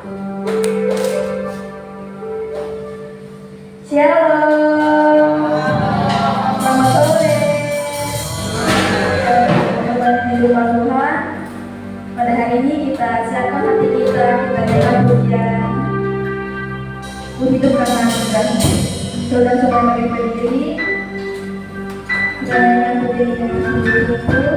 Shalom, selamat sore. Teman-teman di rumah Tuhan, pada hari ini kita siapkan hati kita dengan pujian hidup karena anugerah. Saudara-saudara mari berdiri dan yang berdiri dengan diri itu.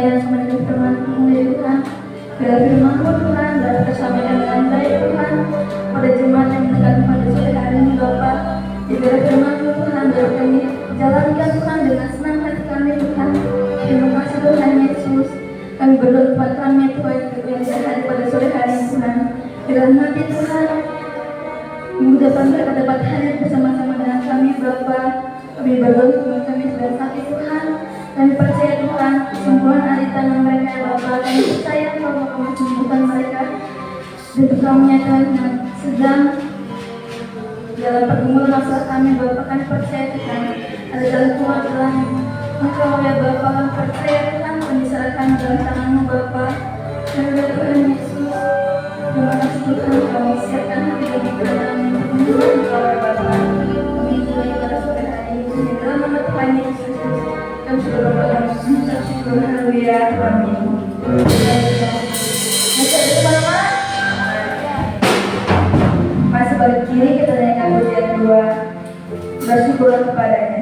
pelayanan kementerian firman-Mu ya Tuhan. Biar firman-Mu Tuhan dapat tersampaikan dengan baik Tuhan pada jemaat yang mendengar pada sore hari ini Bapa. Biar firman-Mu Tuhan dapat kami jalankan Tuhan dengan senang hati kami Tuhan. Terima kasih Tuhan Yesus. Kami berdoa buat kami Tuhan yang hari pada sore hari ini Tuhan. Dalam hati Tuhan, minggu depan mereka dapat hadir bersama-sama dengan kami Bapa. Kami berdoa Tuhan kami sudah sakit Tuhan. Kami percaya Tuhan kesembuhan dari tangan mereka ya Bapa. Kami percaya bahwa Kau sembuhkan mereka. Dan Kau menyatakan yang sedang dalam pergumulan masalah kami Bapa. Kami percaya Tuhan ada jalan keluar dalam Engkau ya Bapa. Kami percaya Tuhan kami serahkan dalam tangan-Mu Bapa. Kami berdoa Tuhan Yesus. Terima kasih Tuhan kami siapkan hati kami ke dalam Engkau ya Bapa. Kami mulai pada sore hari ini dalam nama Tuhan Yesus. Kami sudah berdoa mengucap syukur. Haleluya. Amin. Masih ada teman-teman? Masih balik kiri kita naikkan pujian 2. Bersyukurlah kepadanya.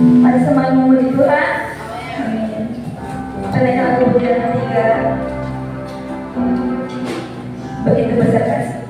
Mari semangat memuji Tuhan. Amin. Kenaikan lagu pujian ketiga. Begitu besar kasih.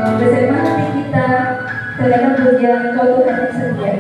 bersama hati kita, karena puja Engkau Tuhan yang setia.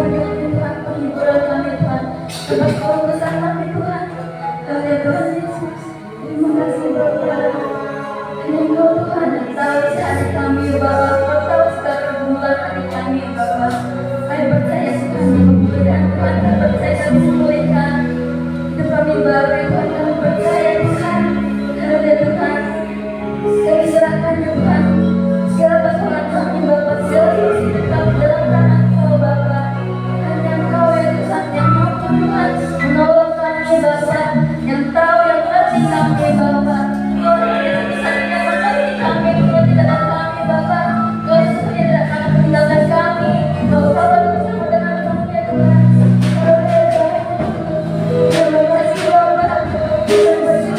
Tuhan, penghiburan kami Tuhan, tempat kelukusan kami Tuhan. Kami Tuhan Yesus, terima kasih Bapa. Hanya Engkau Tuhan yang tahu isi hati kami Bapa, Engkau tahu segala pergumulan hati kami Bapa. Kami percaya Tuhan yang memulihkan Tuhan, kami percaya kami memulihkan hidup kami baru Tuhan, kami percaya Tuhan. Haleluya Tuhan, kami serahkan ya Tuhan segala persoalan kami Bapa, segala hidup kami dalam tangan Engkau Bapa. Hanya Engkau ya Tuhan yang mampu Tuhan menolong kami Bapa, yang tahu yang mengerti kami Bapa. Engkau yang Tuhan yang mengerti kami, Engkau tidak ada kami Bapa. Engkau sesungguhnya tidak akan meninggalkan kami. Engkau selalu bersama dengan kami ya Tuhan. Haleluya Tuhan. Terima kasih Bapa. Bersyukur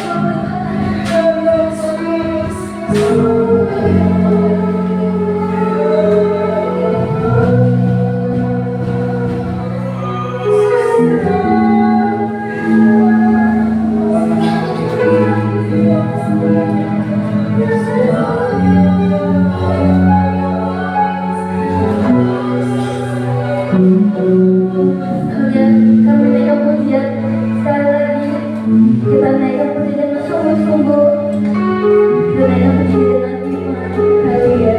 kami naikkan pujian sekali lagi. Kita naikkan pujian dengan sungguh-sungguh. Kita naikkan pujian dengan iman. Haleluya.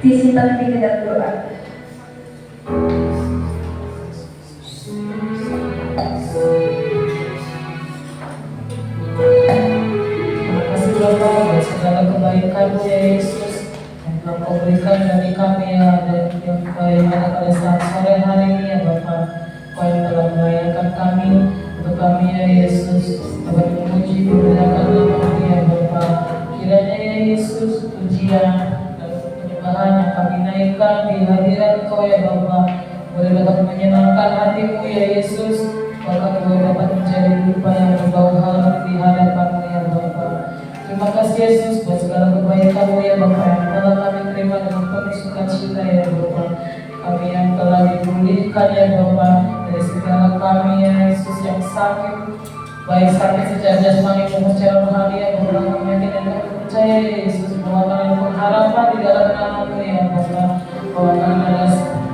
Disimpan di dalam doa. Terima kasih Bapa buat segala kebaikan-Mu ya Yesus yang telah Kau berikan dari kami ya, dan yang bagaimana pada saat sore hari ini ya Bapa, Kau yang telah melayakan kami, untuk kami ya Yesus dapat memuji memuliakan nama-Mu ya Bapa. Kiranya ya Yesus pujian dan penyembahan yang kami naikkan di hadirat Kau ya Bapa boleh dapat menyenangkan hati-Mu ya Yesus, bahkan boleh dapat menjadi rupa yang berbau harum di hadapan-Mu ya Bapa. Terima kasih Yesus buat segala kebaikan-Mu ya Bapa yang telah kami terima dengan penuh sukacita ya Bapa. Kami yang telah dipulihkan ya Bapa dari segala kami ya Yesus yang sakit, baik sakit secara jasmani maupun secara rohani ya Bapa. Kami yakin dan kami percaya ya Yesus bahwa kami pengharapan di dalam nama-Mu ya Bapa, bahwa kami ada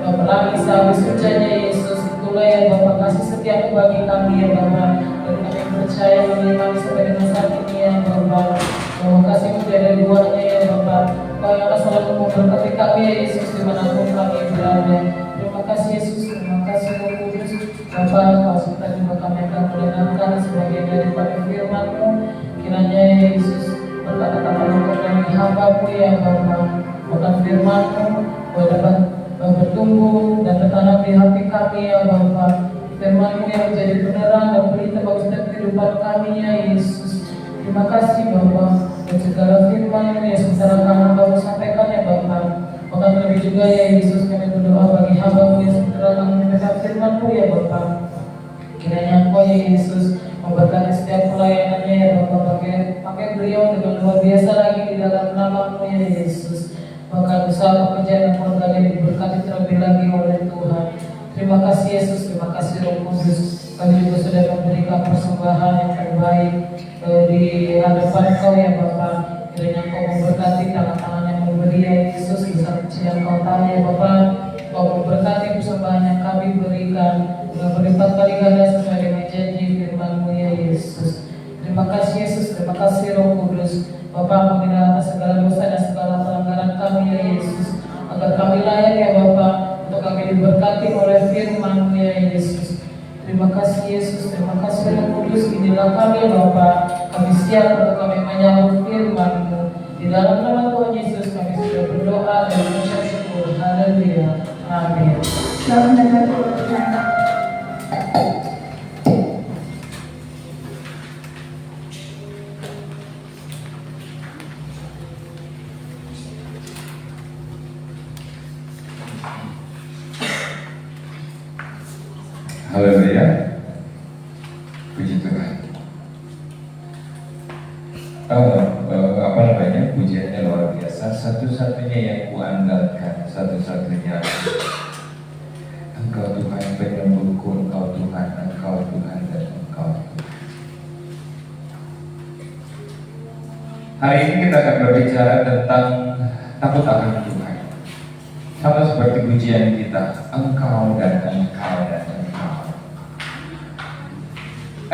pelagi habis hujannya Yesus. Itulah ya Bapa kasih setiap bagi kami ya Bapa, dan kami percaya menerima sampai dengan saat ini ya Bapa. Bahwa kasih-Mu tiada duanya ya Bapa. Kau yang akan selalu memberkati kami ya Yesus dimanapun kami berada. Terima kasih Yesus, terima kasih Roh Kudus Bapa. Kau serta juga kami akan mendengarkan sebagian daripada firman-Mu. Kiranya ya Yesus berkata-kata engkau dari hamba-Mu ya Bapa, bukan firman-Mu boleh dapat bertumbuh dan tertanam di hati kami ya Bapa. Firman-Mu yang menjadi penerang dan pelita bagi setiap kehidupan kami ya Yesus. Terima kasih Bapa dan segala firman-Mu yang secara hamba-Mu sampaikan ya Bapa. Bahkan lebih juga ya Yesus kami berdoa bagi hamba-Mu yang secara menyampaikan firman-Mu ya Bapa. Kiranya Engkau ya Yesus memberkati setiap pelayanannya ya Bapa, pakai beliau dengan luar biasa lagi di dalam nama-Mu ya Yesus. Bahkan usaha pekerjaan yang keluarganya diberkati terlebih lagi oleh Tuhan. Terima kasih Yesus, terima kasih Roh Kudus. Kami juga sudah memberikan persembahan yang terbaik di hadapan Kau ya Bapa. Kiranya Kau memberkati tangan-tangan yang memberi ya Yesus, besar kecil yang Kau tahu ya Bapa. Kau memberkati persembahan yang kami berikan dengan berlipat kali ganda sesuai dengan janji firman-Mu ya Yesus. Terima kasih Yesus, terima kasih Roh Kudus. Bapa, ampunilah atas segala dosa dan segala pelanggaran kami ya Yesus, agar kami layak ya Bapa untuk kami diberkati oleh firman-Mu ya Yesus. Terima kasih Yesus, terima kasih Roh Kudus. Inilah kami Bapa, kami siap untuk kami menyambut firman-Mu. Di dalam nama Tuhan Yesus kami sudah berdoa dan mengucap syukur. Haleluya. Amin. Selamat mendengar Tuhan. Haleluya, puji Tuhan. Pujiannya luar biasa. Satu-satunya yang kuandalkan, satu-satunya Engkau Tuhan penyembuhku, Engkau Tuhan, Engkau Tuhan dan Engkau Tuhan. Hari ini kita akan berbicara tentang takut akan Tuhan. Sama seperti pujian kita, Engkau dan Engkau dan Engkau.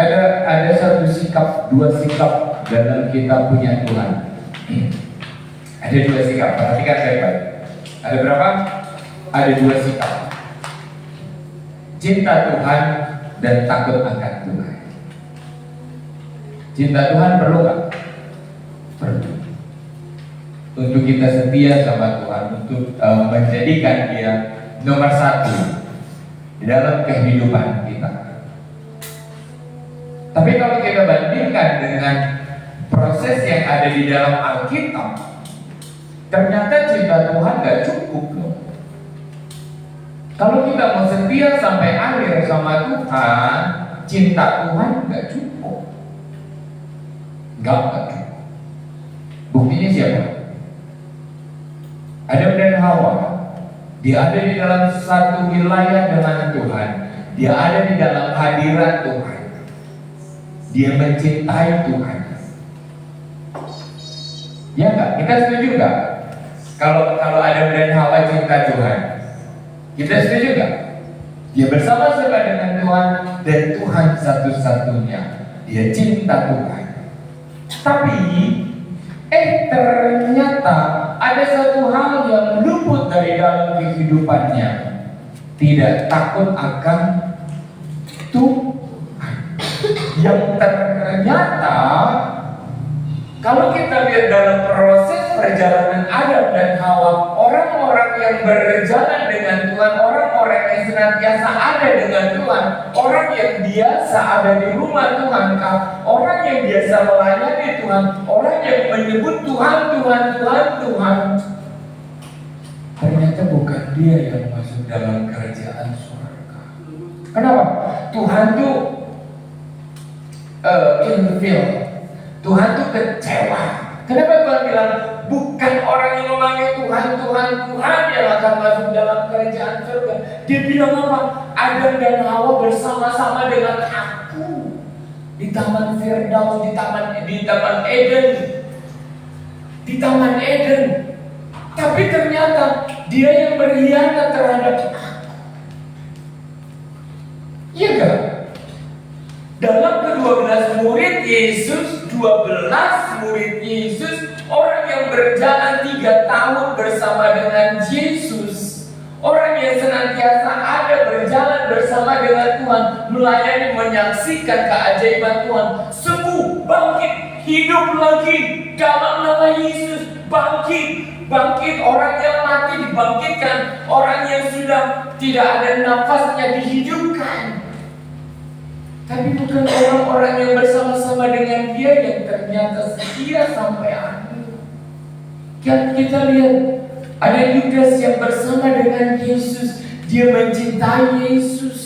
Ada satu sikap, dua sikap dalam kita punya Tuhan. Ada dua sikap, perhatikan baik-baik. Ada berapa? Ada dua sikap. Cinta Tuhan dan takut akan Tuhan. Cinta Tuhan perlu nggak? Perlu. Untuk kita setia sama Tuhan, untuk menjadikan Dia nomor satu di dalam kehidupan kita. Tapi kalau kita bandingkan dengan proses yang ada di dalam Alkitab, ternyata cinta Tuhan gak cukup loh. Kalau kita mau setia sampai akhir sama Tuhan, cinta Tuhan gak cukup. Gak cukup. Buktinya siapa? Adam dan Hawa. Dia ada di dalam satu wilayah dengan Tuhan. Dia ada di dalam hadirat Tuhan. Dia mencintai Tuhan. Ya enggak? Kita setuju enggak? Kalau Adam dan Hawa cinta Tuhan, kita setuju enggak? Dia bersama-sama dengan Tuhan dan Tuhan satu-satunya. Dia cinta Tuhan. Tapi ternyata ada satu hal yang luput dalam kehidupannya tidak takut akan Tuhan. Yang ternyata kalau kita lihat dalam proses perjalanan Adam dan Hawa, orang-orang yang berjalan dengan Tuhan, orang-orang yang senantiasa ada dengan Tuhan, orang yang biasa ada di rumah Tuhan, orang yang biasa melayani Tuhan, orang yang menyebut Tuhan, Tuhan, Tuhan, Tuhan, ternyata bukan dia yang masuk dalam kerajaan surga. Kenapa? Tuhan tuh ilfil. Tuhan tuh kecewa. Kenapa Tuhan bilang bukan orang yang memanggil Tuhan, Tuhan, Tuhan yang akan masuk dalam kerajaan surga? Dia bilang apa? Adam dan Hawa bersama-sama dengan aku di Taman Firdaus, di Taman Eden, di Taman Eden. Tapi ternyata dia yang berkhianat terhadap aku. Iya gak? Dalam ke-12 murid Yesus, 12 murid Yesus, orang yang berjalan 3 tahun bersama dengan Yesus, orang yang senantiasa ada berjalan bersama dengan Tuhan, melayani, menyaksikan keajaiban Tuhan, sembuh, bangkit, hidup lagi dalam nama Yesus, bangkit, orang yang mati dibangkitkan, orang yang sudah tidak ada nafasnya dihidupkan. Tapi bukan orang-orang yang bersama-sama dengan dia yang ternyata setia sampai akhir. Kita lihat ada Yudas yang bersama dengan Yesus, dia mencintai Yesus,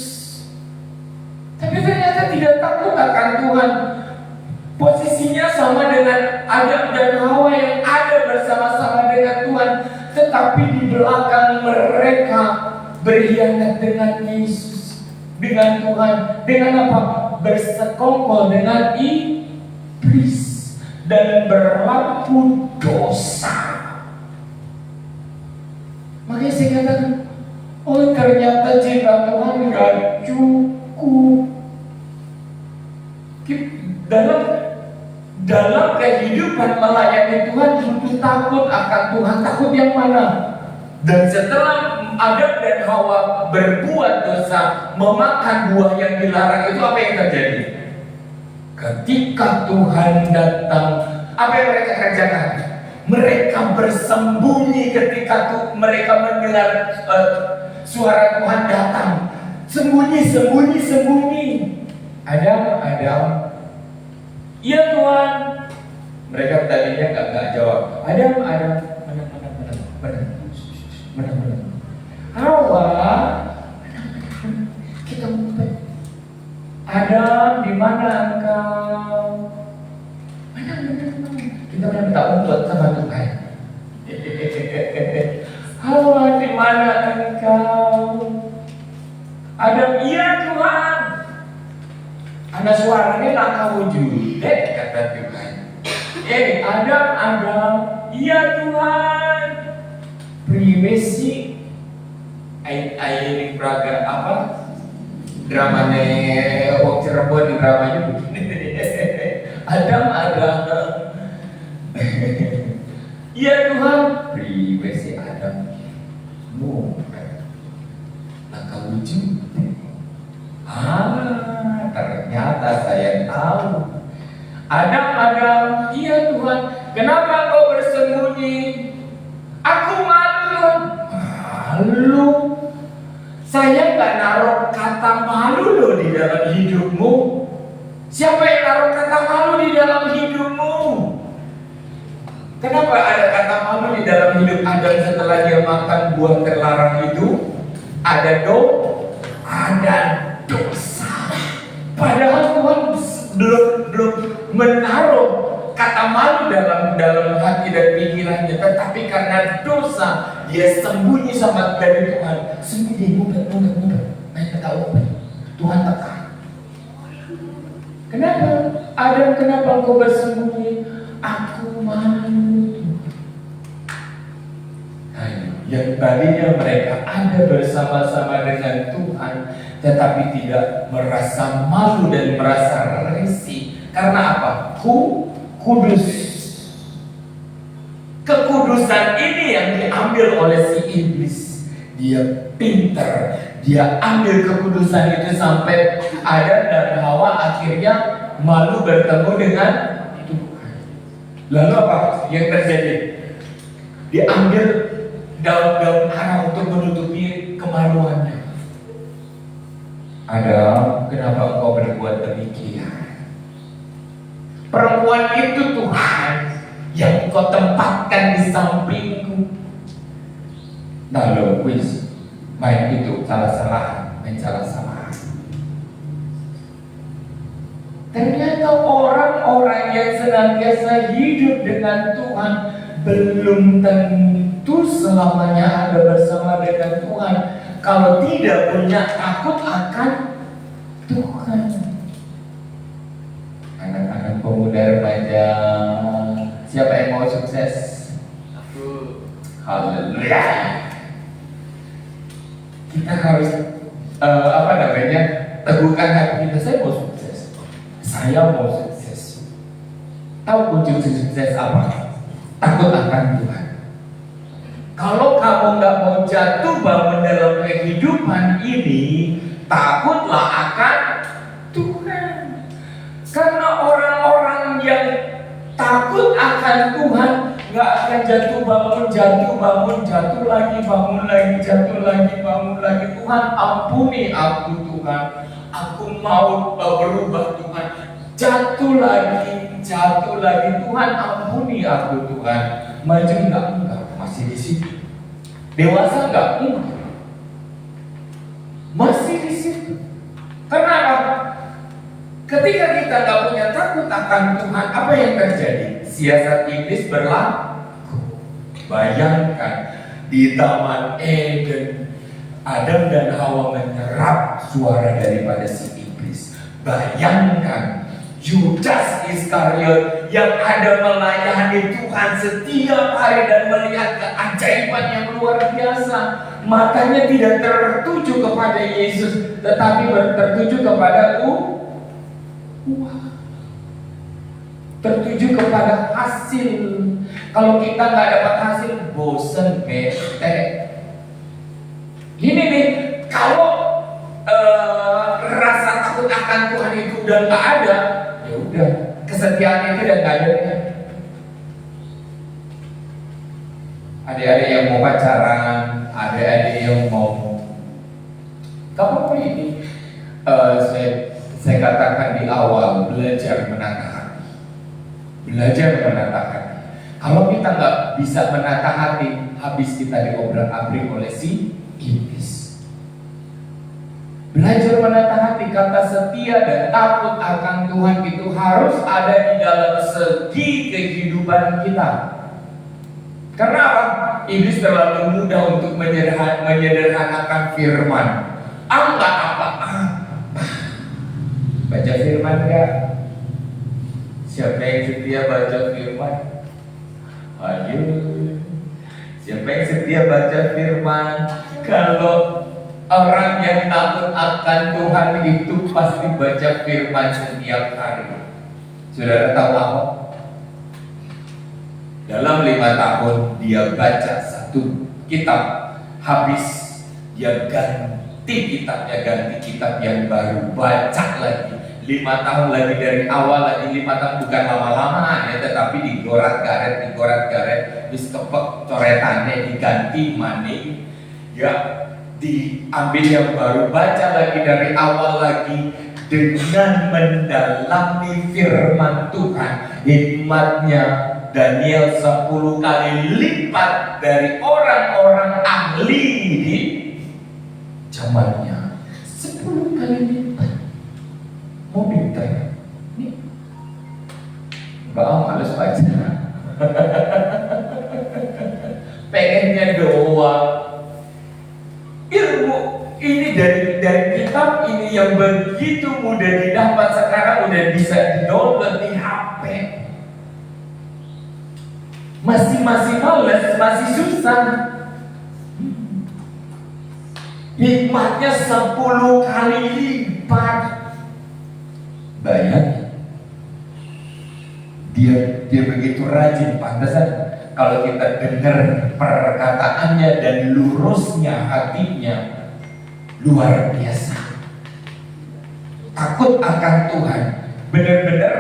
tapi ternyata tidak takut akan Tuhan. Posisinya sama dengan Adam dan Hawa yang ada bersama-sama dengan Tuhan, tetapi di belakang mereka berkhianat dengan Yesus, dengan Tuhan, dengan apa? Bersekongkol dengan iblis dan berlaku dosa. Makanya saya katakan, oh ternyata cinta Tuhan gak cukup. Dalam kehidupan melayani Tuhan butuh takut akan Tuhan. Takut yang mana? Dan setelah Adam dan Hawa berbuat dosa, memakan buah yang dilarang, itu apa yang terjadi? Ketika Tuhan datang, apa yang mereka kerjakan? Mereka bersembunyi ketika mereka mendengar suara Tuhan datang. Sembunyi. Adam, iya Tuhan. Mereka tadinya nggak jawab. Adam, benar. Hawa, kita ngumpet. Adam, di mana engkau? Benar. Kita minta umpet sama Tuhan. Hawa, di mana engkau? Adam, iya Tuhan. Ada suaranya langkah wujud, kata Tuhan. Adam, iya Tuhan. Privasi, ini praga apa? Dramanya Wong Cirebon, dramanya begini. Adam. Iya Tuhan. Privasi Adam. Langkah wujud. Ternyata saya tahu. Adam, iya Tuhan. Kenapa kau bersembunyi? Aku malu Tuhan. Malu? Saya nggak naruh kata malu loh di dalam hidupmu. Siapa yang naruh kata malu di dalam hidupmu? Kenapa ada kata malu di dalam hidup Adam setelah dia makan buah terlarang itu? Ada dosa. Padahal Tuhan belum menaruh kata malu dalam hati dan pikirannya, tetapi karena dosa dia sembunyi sama dari Tuhan. Sembunyi, ngumpet. Main tahu Tuhan tekan. Kenapa? Adam, kenapa kau bersembunyi? Aku malu. Yang tadinya mereka ada bersama-sama dengan Tuhan, tetapi tidak merasa malu dan merasa risih. Karena apa? Kudus. Kekudusan ini yang diambil oleh si iblis. dia pinter, dia ambil kekudusan itu sampai Adam dan Hawa akhirnya malu bertemu dengan Tuhan. Lalu apa yang terjadi? Diambil daun-daun haram untuk menutupi kemaluannya. Adam, kenapa engkau berbuat demikian? Perempuan itu Tuhan yang engkau tempatkan di sampingku. Lalu wis main itu salah-salah, main salah-salah. Ternyata orang-orang yang senantiasa hidup dengan Tuhan belum tentu selamanya ada bersama dengan Tuhan kalau tidak punya takut akan Tuhan. Anak-anak pemuda remaja, siapa yang mau sukses? Aku. Haleluya. Kita harus teguhkan hati kita. Saya mau sukses. Saya mau sukses. Tahu kunci sukses apa? Takut akan Tuhan. Kalau kamu nggak mau jatuh bangun dalam kehidupan ini, takutlah akan Tuhan. Karena orang-orang yang takut akan Tuhan nggak akan jatuh bangun, jatuh lagi, bangun lagi, jatuh lagi, bangun lagi. Tuhan ampuni aku Tuhan, aku mau berubah Tuhan. Jatuh lagi, Tuhan ampuni aku Tuhan. Maju enggak, masih di situ. Dewasa enggak, masih di situ. Kenapa? Ketika kita nggak punya takut akan Tuhan, apa yang terjadi? Siasat iblis berlaku. Bayangkan di Taman Eden, Adam dan Hawa menyerap suara daripada si iblis. Bayangkan Yudas Iskariot yang ada melayani Tuhan setiap hari dan melihat keajaiban yang luar biasa. Matanya tidak tertuju kepada Yesus, tetapi tertuju kepada tertuju kepada hasil. Kalau kita nggak dapat hasil, bosen, bete. Ini nih, kalau rasa takut akan Tuhan itu udah nggak ada, ya udah, kesetiaan itu udah nggak ada. Adik-adik yang mau pacaran, adik-adik yang mau kamu ini, saya katakan di awal, belajar menata hati. Belajar menata hati. Kalau kita nggak bisa menata hati, habis kita diobrak-abrik oleh si iblis. Belajar menata hati, kata setia dan takut akan Tuhan itu harus ada di dalam segi kehidupan kita. Karena apa? Iblis terlalu mudah untuk menyederhanakan firman. Enggak apa? Baca firman enggak? Siapa yang setia baca firman? Ayo. Siapa yang setia baca firman? Kalau orang yang takut akan Tuhan itu pasti baca firman setiap hari. Saudara tahu apa? Dalam 5 tahun dia baca 1 kitab, habis dia ganti kitabnya, ganti kitab yang baru, baca lagi 5 tahun lagi dari awal lagi. 5 tahun bukan lama-lama ya, tetapi digorat-garet, terus kepek coretannya diganti maning ya, diambil yang baru, baca lagi dari awal lagi dengan mendalami firman Tuhan. Hikmatnya Daniel 10 kali lipat dari orang-orang ahli di zamannya. 10 kali lipat. Mau pintar? Nih, males baca. Pengennya doang. Ilmu ini dari kitab ini yang begitu mudah didapat, sekarang udah bisa di-download di HP. Masih males, masih susah. Hikmatnya 10 kali lipat. Bayangin, dia begitu rajin, pantesan kalau kita dengar perkataannya dan lurusnya hatinya, luar biasa. Takut akan Tuhan, benar-benar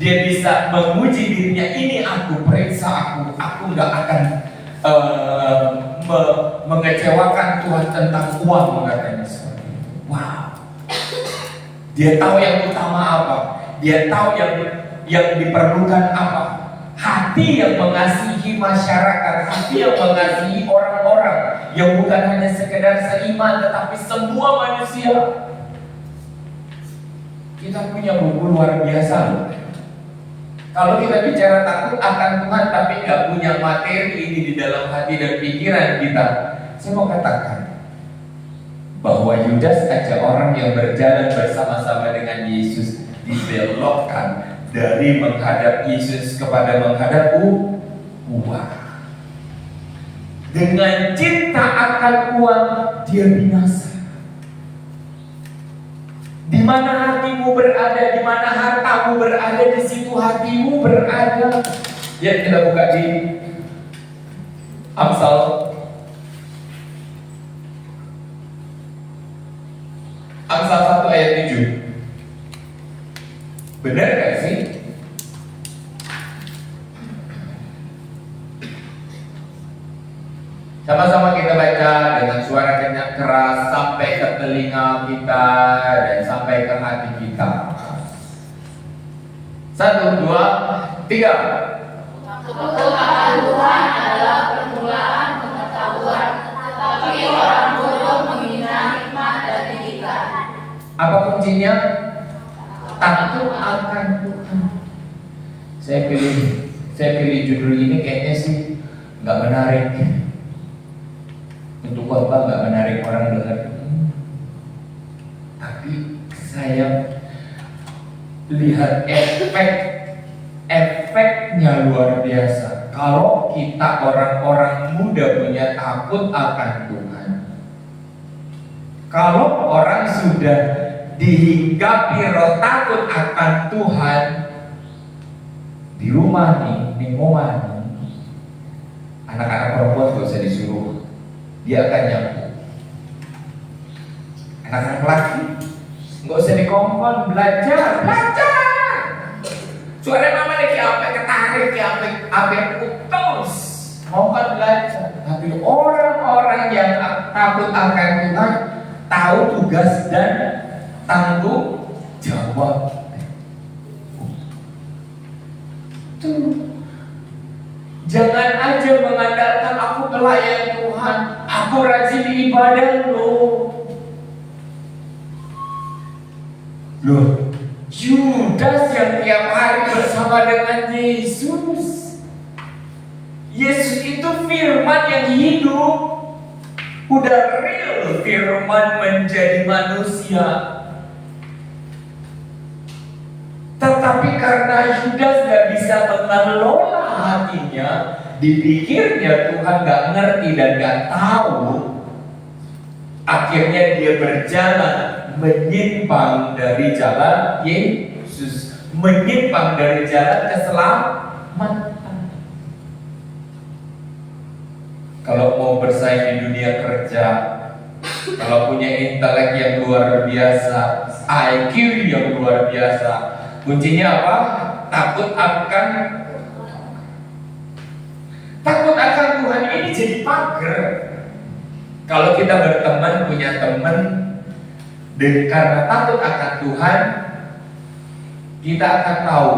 dia bisa menguji dirinya. Ini aku, periksa aku nggak akan mengecewakan Tuhan tentang uang, katanya. Wow, dia tahu yang utama apa, dia tahu yang diperlukan apa. Hati yang mengasihi masyarakat, hati yang mengasihi orang-orang, yang bukan hanya sekedar seiman tetapi semua manusia. Kita punya buku luar biasa loh. Kalau kita bicara takut akan Tuhan tapi nggak punya materi ini di dalam hati dan pikiran kita, saya mau katakan bahwa Yudas aja, orang yang berjalan bersama-sama dengan Yesus, dibelokkan dari menghadap Yesus kepada menghadap uang. Dengan cinta akan uang, dia binasa. Di mana hatimu berada, di mana hartamu berada, di situ hatimu berada. Ya, kita buka di Amsal Amsal 1 ayat 7. Benar gak sih? Sama-sama kita baca dengan suara keras sampai ke telinga kita dan sampai ke hati kita. 1, 2, 3. Takut akan Tuhan adalah permulaan pengetahuan, tetapi orang bodoh menghina hikmat dari kita. Apa kuncinya? Takut akan Tuhan. Saya pilih judul ini kayaknya sih nggak menarik. Untuk khotbah nggak menarik orang dengar. Tapi saya lihat efeknya luar biasa. Kalau kita orang-orang muda punya takut akan Tuhan, kalau orang sudah dihinggapi roh takut akan Tuhan di rumah nih, anak-anak perempuan gak usah disuruh, dia akan nyapu. Anak-anak laki nggak usah dikompon, belajar. Suara mama lagi apa ketarik, apa putus, mau kan belajar. Tapi orang-orang yang takut akan Tuhan tahu tugas dan tanggung jawab. Tuh. Jangan aja mengandalkan aku pelayan Tuhan, aku rajin ibadah loh. Yudas yang tiap hari bersama dengan Yesus. Yesus itu firman yang hidup. Udah real firman menjadi manusia. Tetapi karena Yudas gak bisa mengelola hatinya, dipikirnya Tuhan gak ngerti dan gak tahu, akhirnya dia berjalan menyimpang dari jalan Yesus, menyimpang dari jalan keselamatan. Kalau mau bersaing di dunia kerja, kalau punya intelek yang luar biasa, IQ yang luar biasa, kuncinya apa? Takut akan Tuhan ini jadi pagar. Kalau kita berteman, punya teman, dan karena takut akan Tuhan, kita akan tahu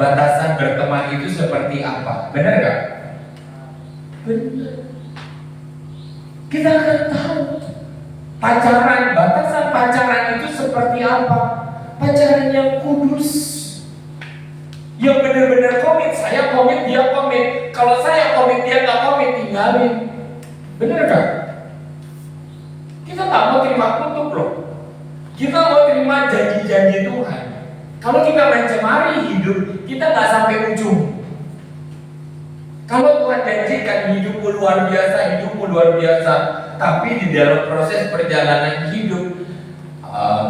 batasan berteman itu seperti apa. Benar gak? Benar. Kita akan tahu batasan pacaran itu seperti apa. Pacaran yang kudus, yang benar-benar komit. Saya komit, dia komit. Kalau saya komit, dia nggak komit, tinggalin. Benar gak? Kita nggak mau terima kutuk loh. Kita mau terima janji-janji Tuhan. Kalau kita mencemari hidup, kita nggak sampai ujung. Kalau Tuhan janjikan hidupmu luar biasa, tapi di dalam proses perjalanan hidup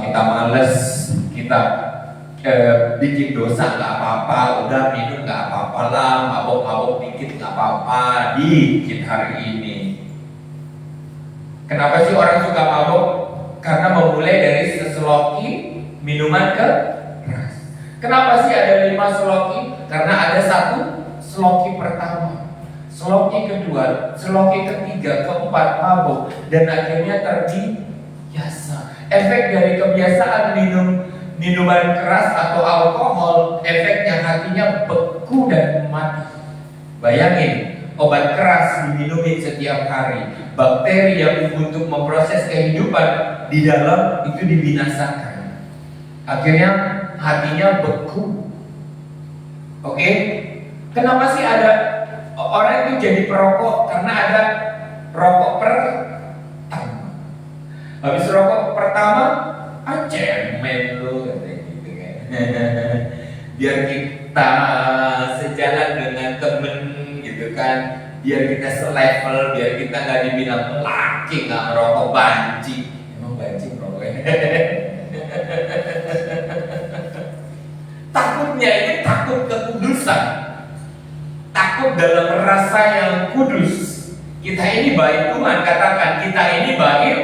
kita males, kita bikin dosa nggak apa-apa, udah minum nggak apa-apa lah, mabok-mabok dikit nggak apa-apa, dikit hari ini. Kenapa sih orang suka mabok? Karena memulai dari seseloki minuman keras. Kenapa sih ada 5 seloki? Karena ada 1 seloki pertama, seloki kedua, seloki ketiga, keempat mabok, dan akhirnya terbiasa. Efek dari kebiasaan minuman keras atau alkohol, efeknya hatinya beku dan mati. Bayangin, obat keras diminumi setiap hari, bakteri yang untuk memproses kehidupan di dalam itu dibinasakan. Akhirnya hatinya beku. Oke? Kenapa sih ada orang itu jadi perokok? Karena ada rokok pertama. Habis rokok pertama, cemen lu katanya gitu kan. Biar kita sejalan dengan temen gitu kan, biar kita selevel, biar kita nggak dibilang laki nggak merokok, banci. Emang banci merokoknya. Takutnya ini takut kekudusan, takut dalam rasa yang kudus. Kita ini baik Tuhan, katakan kita ini baik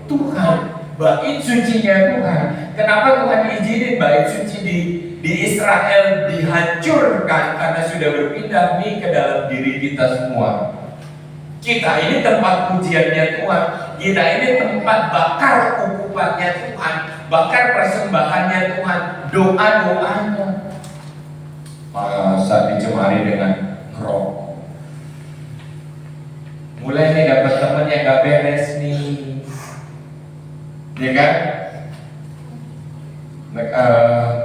Tuhan, bait sucinya Tuhan. Kenapa Tuhan izinin bait suci di Israel dihancurkan? Karena sudah berpindah nih ke dalam diri kita semua. Kita ini tempat pujiannya Tuhan, kita ini tempat bakar ukupannya Tuhan, bakar persembahannya Tuhan, doa-doanya. Masa dicemari dengan ngerokok? Mulai nih dapat teman yang gak beres nih, ya kan?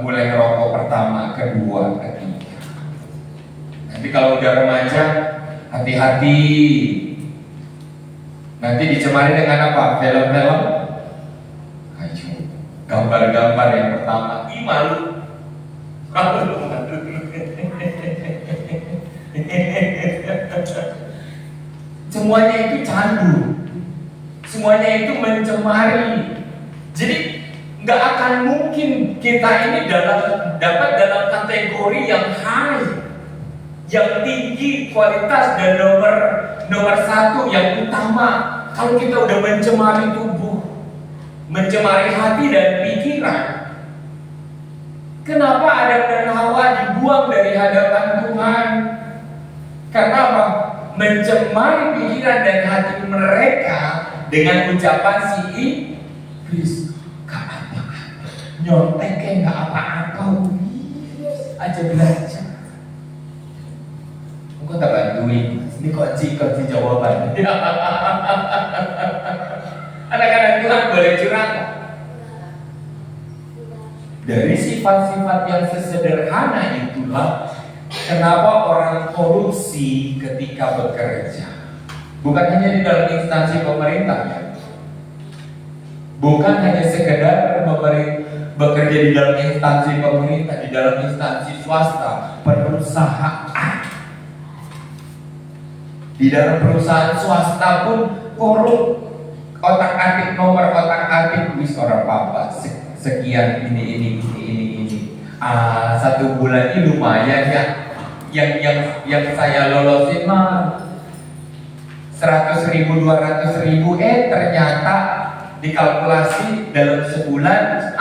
Mulai ngerokok pertama, kedua, ketiga. Nanti kalau udah remaja, hati-hati. Nanti dicemari dengan apa? Film-film, ayo, gambar-gambar yang pertama. Ih, malu. Malu. Semuanya itu candu, semuanya itu mencemari. Jadi nggak akan mungkin kita ini dapat dalam kategori yang high, yang tinggi kualitas dan nomor 1 yang utama. Kalau kita udah mencemari tubuh, mencemari hati dan pikiran, kenapa Adam dan Hawa dibuang dari hadapan Tuhan? Karena apa? Mencemari pikiran dan hati mereka dengan ucapan si iblis. Gak apa-apa, nyonteknya gak apa-apa, aja belajar. Kok tak bantuin? Ini kunci jawaban. Anak-anak Tuhan boleh curang. Dari sifat-sifat yang sesederhana itulah kenapa orang korupsi ketika bekerja. Bukan hanya di dalam instansi pemerintah ya. Bukan hanya sekedar bekerja di dalam instansi pemerintah, di dalam instansi swasta, perusahaan. Di dalam perusahaan swasta pun korup, otak-atik nomor, otak-atik wis orang papa sekian ini. Satu bulan ini lumayan ya. Yang saya lolosin mah 100.000, 200.000, ternyata dikalkulasi dalam sebulan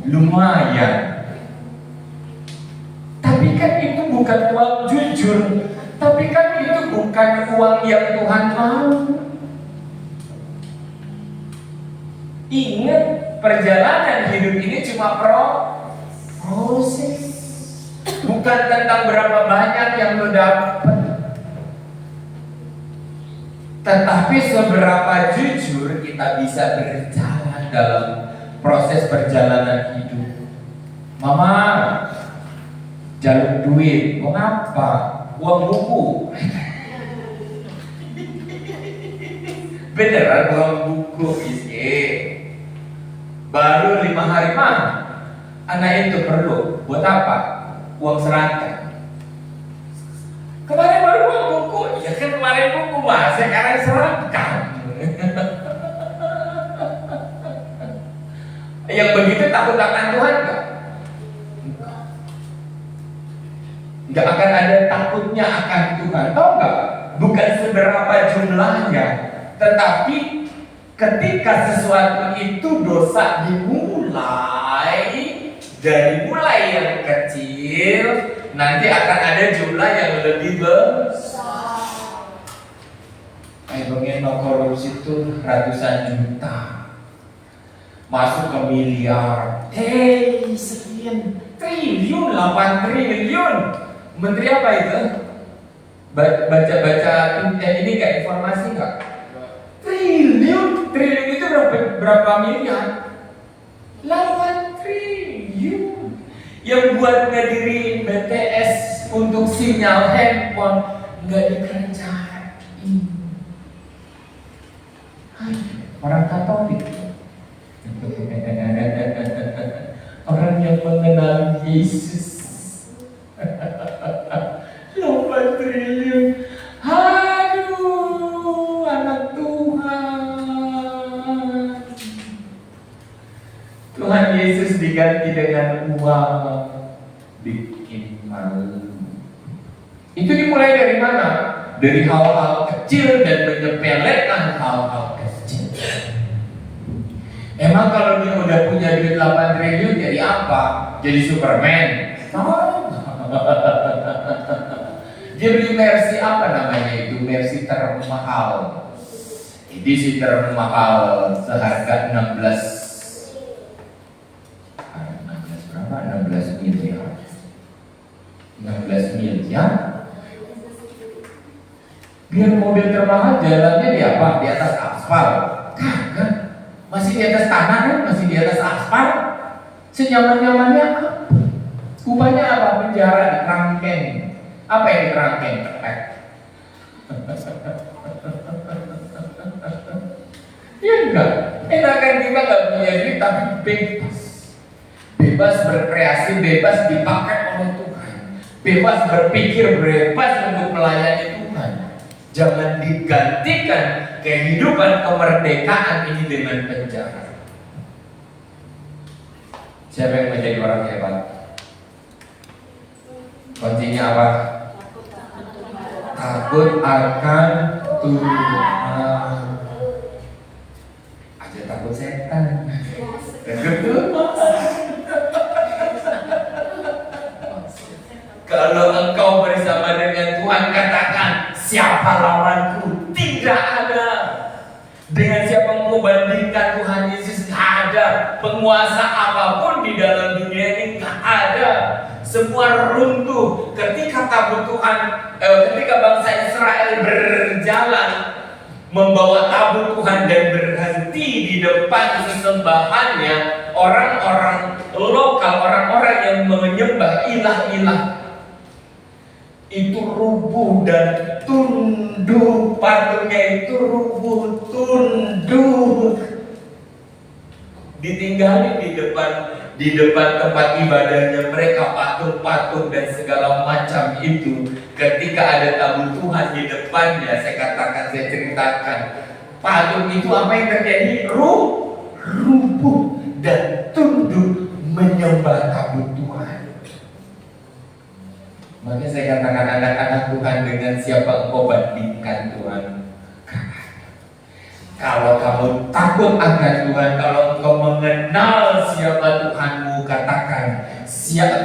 lumayan. Tapi kan itu bukan uang jujur, tapi kan itu bukan uang yang Tuhan mau. Ingat, perjalanan hidup ini cuma proses, bukan tentang berapa banyak yang lo dapat, tetapi seberapa jujur kita bisa berjalan dalam proses perjalanan hidup. Mama, jalur duit, mau ngapa? Uang buku. Beneran uang buku isi. Baru 5 hari mah. Anak itu perlu buat apa? Uang serangka. Kemarin baru uang buku. Ya kan kemarin buku mah, sekarang serangka. Yang begitu tak takut akan Tuhan nggak? Nggak akan ada takutnya akan Tuhan. Tahu nggak? Bukan seberapa jumlahnya, tetapi ketika sesuatu itu dosa dimulai dari mulai yang kecil, nanti akan ada jumlah yang lebih besar. Pengen korupsi itu ratusan juta, masuk ke miliar, sekian triliun, 8 triliun. Menteri apa itu? Baca ini nggak informasi nggak? Triliun itu berapa miliar? 8 triliun. Yang buat ngedirin BTS untuk sinyal handphone nggak dikerjain. Orang Katolik, orang yang mengenal Yesus. 8 triliun. Aduh, anak Tuhan. Tuhan Yesus diganti dengan uang, bikin malu. Itu dimulai dari mana? Dari hal-hal kecil dan menyepelekan hal-hal kecil. Emang kalau dia udah punya duit 8 triliun jadi apa? Jadi Superman? Dia beli Mercy apa namanya itu? Mercy termahal. Edisi termahal seharga 16 berapa? 16 miliar. 16 miliar. Biar mobil termahal jalannya di apa? Di atas aspal. Kagak. Masih di atas tanah kan? Masih di atas aspal. Senyaman-nyamannya apa? Upahnya apa? Penjara di kerangkeng. Apa yang di kerangkeng? Kepek. Ya enggak. Enakan kita nggak punya duit tapi bebas. Bebas berkreasi, bebas dipakai oleh Tuhan. Bebas berpikir, bebas untuk melayani Tuhan. Jangan digantikan kehidupan kemerdekaan ini dengan penjara. Siapa yang menjadi orang hebat? Kuncinya apa? Takut akan Tuhan. Aja takut setan. Kalau engkau bersama dengan Tuhan, katakan, siapa lawanku? Tidak ada. Dengan siapa mau bandingkan Tuhan Yesus? Tidak ada. Penguasa apapun di dalam dunia ini tidak ada. Semua runtuh ketika tabut Tuhan, ketika bangsa Israel berjalan membawa tabut Tuhan dan berhenti di depan sesembahannya, orang-orang lokal, orang-orang yang menyembah ilah-ilah itu rubuh dan tunduk, patungnya itu rubuh, tunduk, ditinggalin di depan tempat ibadahnya mereka, patung-patung dan segala macam itu. Ketika ada tabut Tuhan di depannya, saya ceritakan, patung itu apa yang terjadi? Rubuh dan tunduk menyembah tabut Tuhan. Makanya saya katakan, anak-anak Tuhan, dengan siapa engkau bandingkan Tuhan? Kalau kamu takut akan Tuhan, kalau engkau mengenal siapa Tuhanmu, katakan,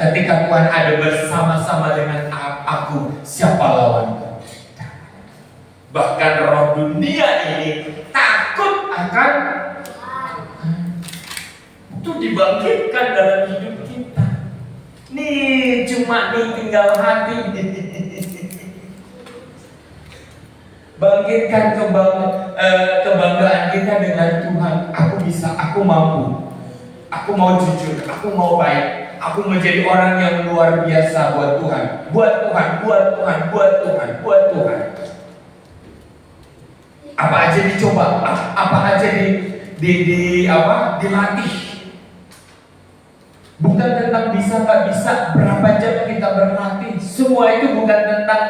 ketika Tuhan ada bersama-sama dengan aku, siapa lawanku? Bahkan roh dunia ini takut akan itu dibangkitkan dalam hidup kita. Nih cuma tinggal hati. Bangkitkan kebanggaan kita dengan Tuhan. Aku bisa, aku mampu, aku mau jujur, aku mau baik, aku menjadi orang yang luar biasa buat Tuhan, buat Tuhan, buat Tuhan, buat Tuhan, buat Tuhan. Apa aja dicoba, apa aja dilatih. Bukan tentang bisa nggak bisa, berapa jam kita berlatih. Semua itu bukan tentang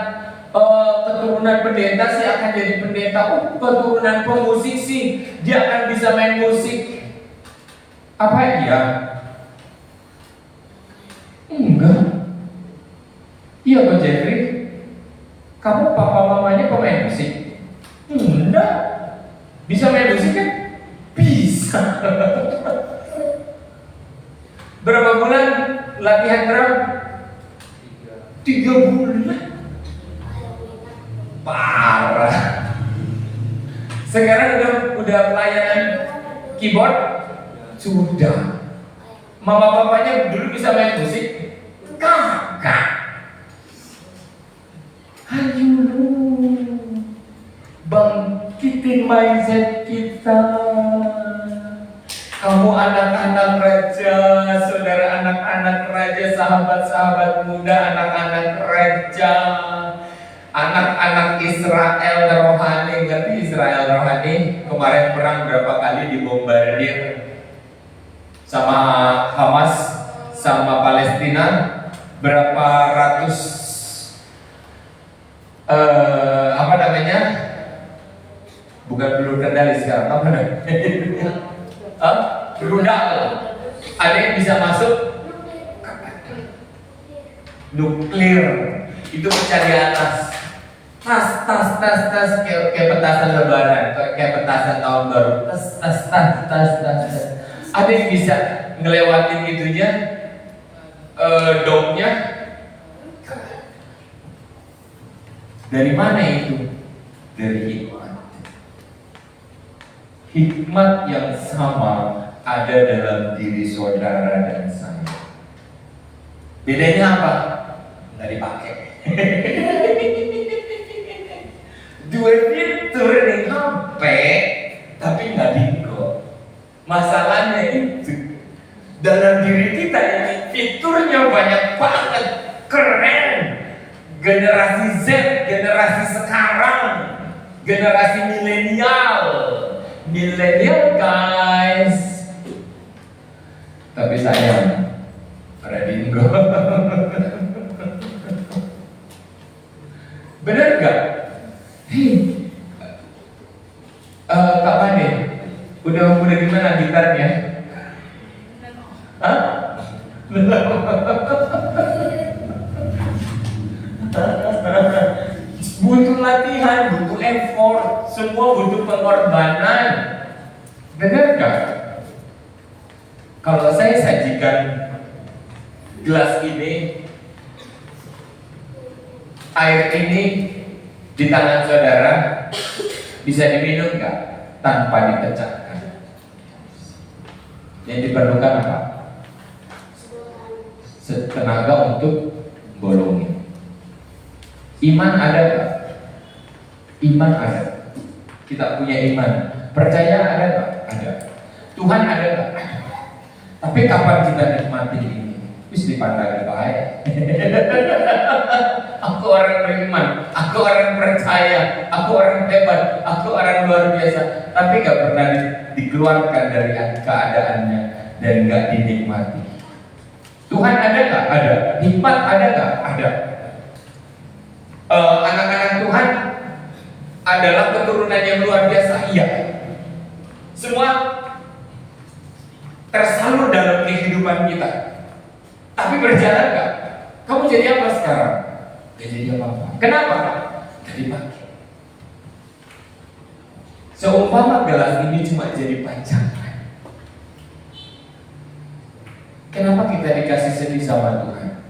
keturunan pendeta sih akan jadi pendeta. Keturunan pemusik sih dia akan bisa main musik. Apa iya? Iya Coach Jeffrey, kamu papa mamanya pemain musik? Enggak. Bisa main musik kan? Bisa. Berapa bulan latihan drum? 3 bulan. Parah. Sekarang udah pelayanan keyboard? Sudah. Mama papanya dulu bisa main musik? Kagak. Ayo, bangkitin mindset kita. Kamu anak-anak raja, saudara anak-anak raja, sahabat-sahabat muda, anak-anak raja, anak-anak Israel rohani. Ngerti Israel rohani? Kemarin perang berapa kali dibombardir sama Hamas, sama Palestina, berapa ratus apa namanya? Bukan belum kendali sekarang, apa namanya? Rudal. Ada yang bisa masuk nuklir, itu pecah di atas. Tas kayak petasan lebaran, kayak petasan tahun baru. Tas. Ada yang bisa ngelewatin itunya, domnya. Dari mana itu? Dari hikmat. Hikmat yang sama ada dalam diri saudara dan saya. Bedanya apa? Nggak dipakai. Dua fitur nih HP, tapi nggak bingo. Masalahnya itu dalam diri kita ini fiturnya banyak banget, keren. Generasi Z, generasi sekarang, generasi milenial guys. Tapi sayang, ada bingo. Bener gak? Kak Pane, udah gimana gitarnya? Hah? Butuh latihan, butuh effort, semua butuh pengorbanan. Benar gak? Kalau saya sajikan gelas ini, air ini di tangan saudara, bisa diminum gak? Tanpa dipecahkan. Yang diperlukan apa? Tenaga untuk bolongin. Iman ada gak? Iman ada. Kita punya iman. Percaya ada gak? Ada. Tuhan ada gak? Ada. Tapi kapan kita nikmati ini? Wis dipandang bahaya. Aku orang beriman, aku orang percaya, aku orang hebat, aku orang luar biasa. Tapi gak pernah dikeluarkan dari keadaannya dan gak dinikmati. Tuhan ada gak? Ada. Hikmat ada gak? Ada. Anak-anak Tuhan adalah keturunan yang luar biasa. Iya. Semua tersalur dalam kehidupan kita. Tapi berjalan gak? Kamu jadi apa sekarang? Gak jadi apa-apa. Kenapa? Gak dipakai. Seumpama gelas ini cuma jadi panjangan. Kenapa kita dikasih sedih sama Tuhan?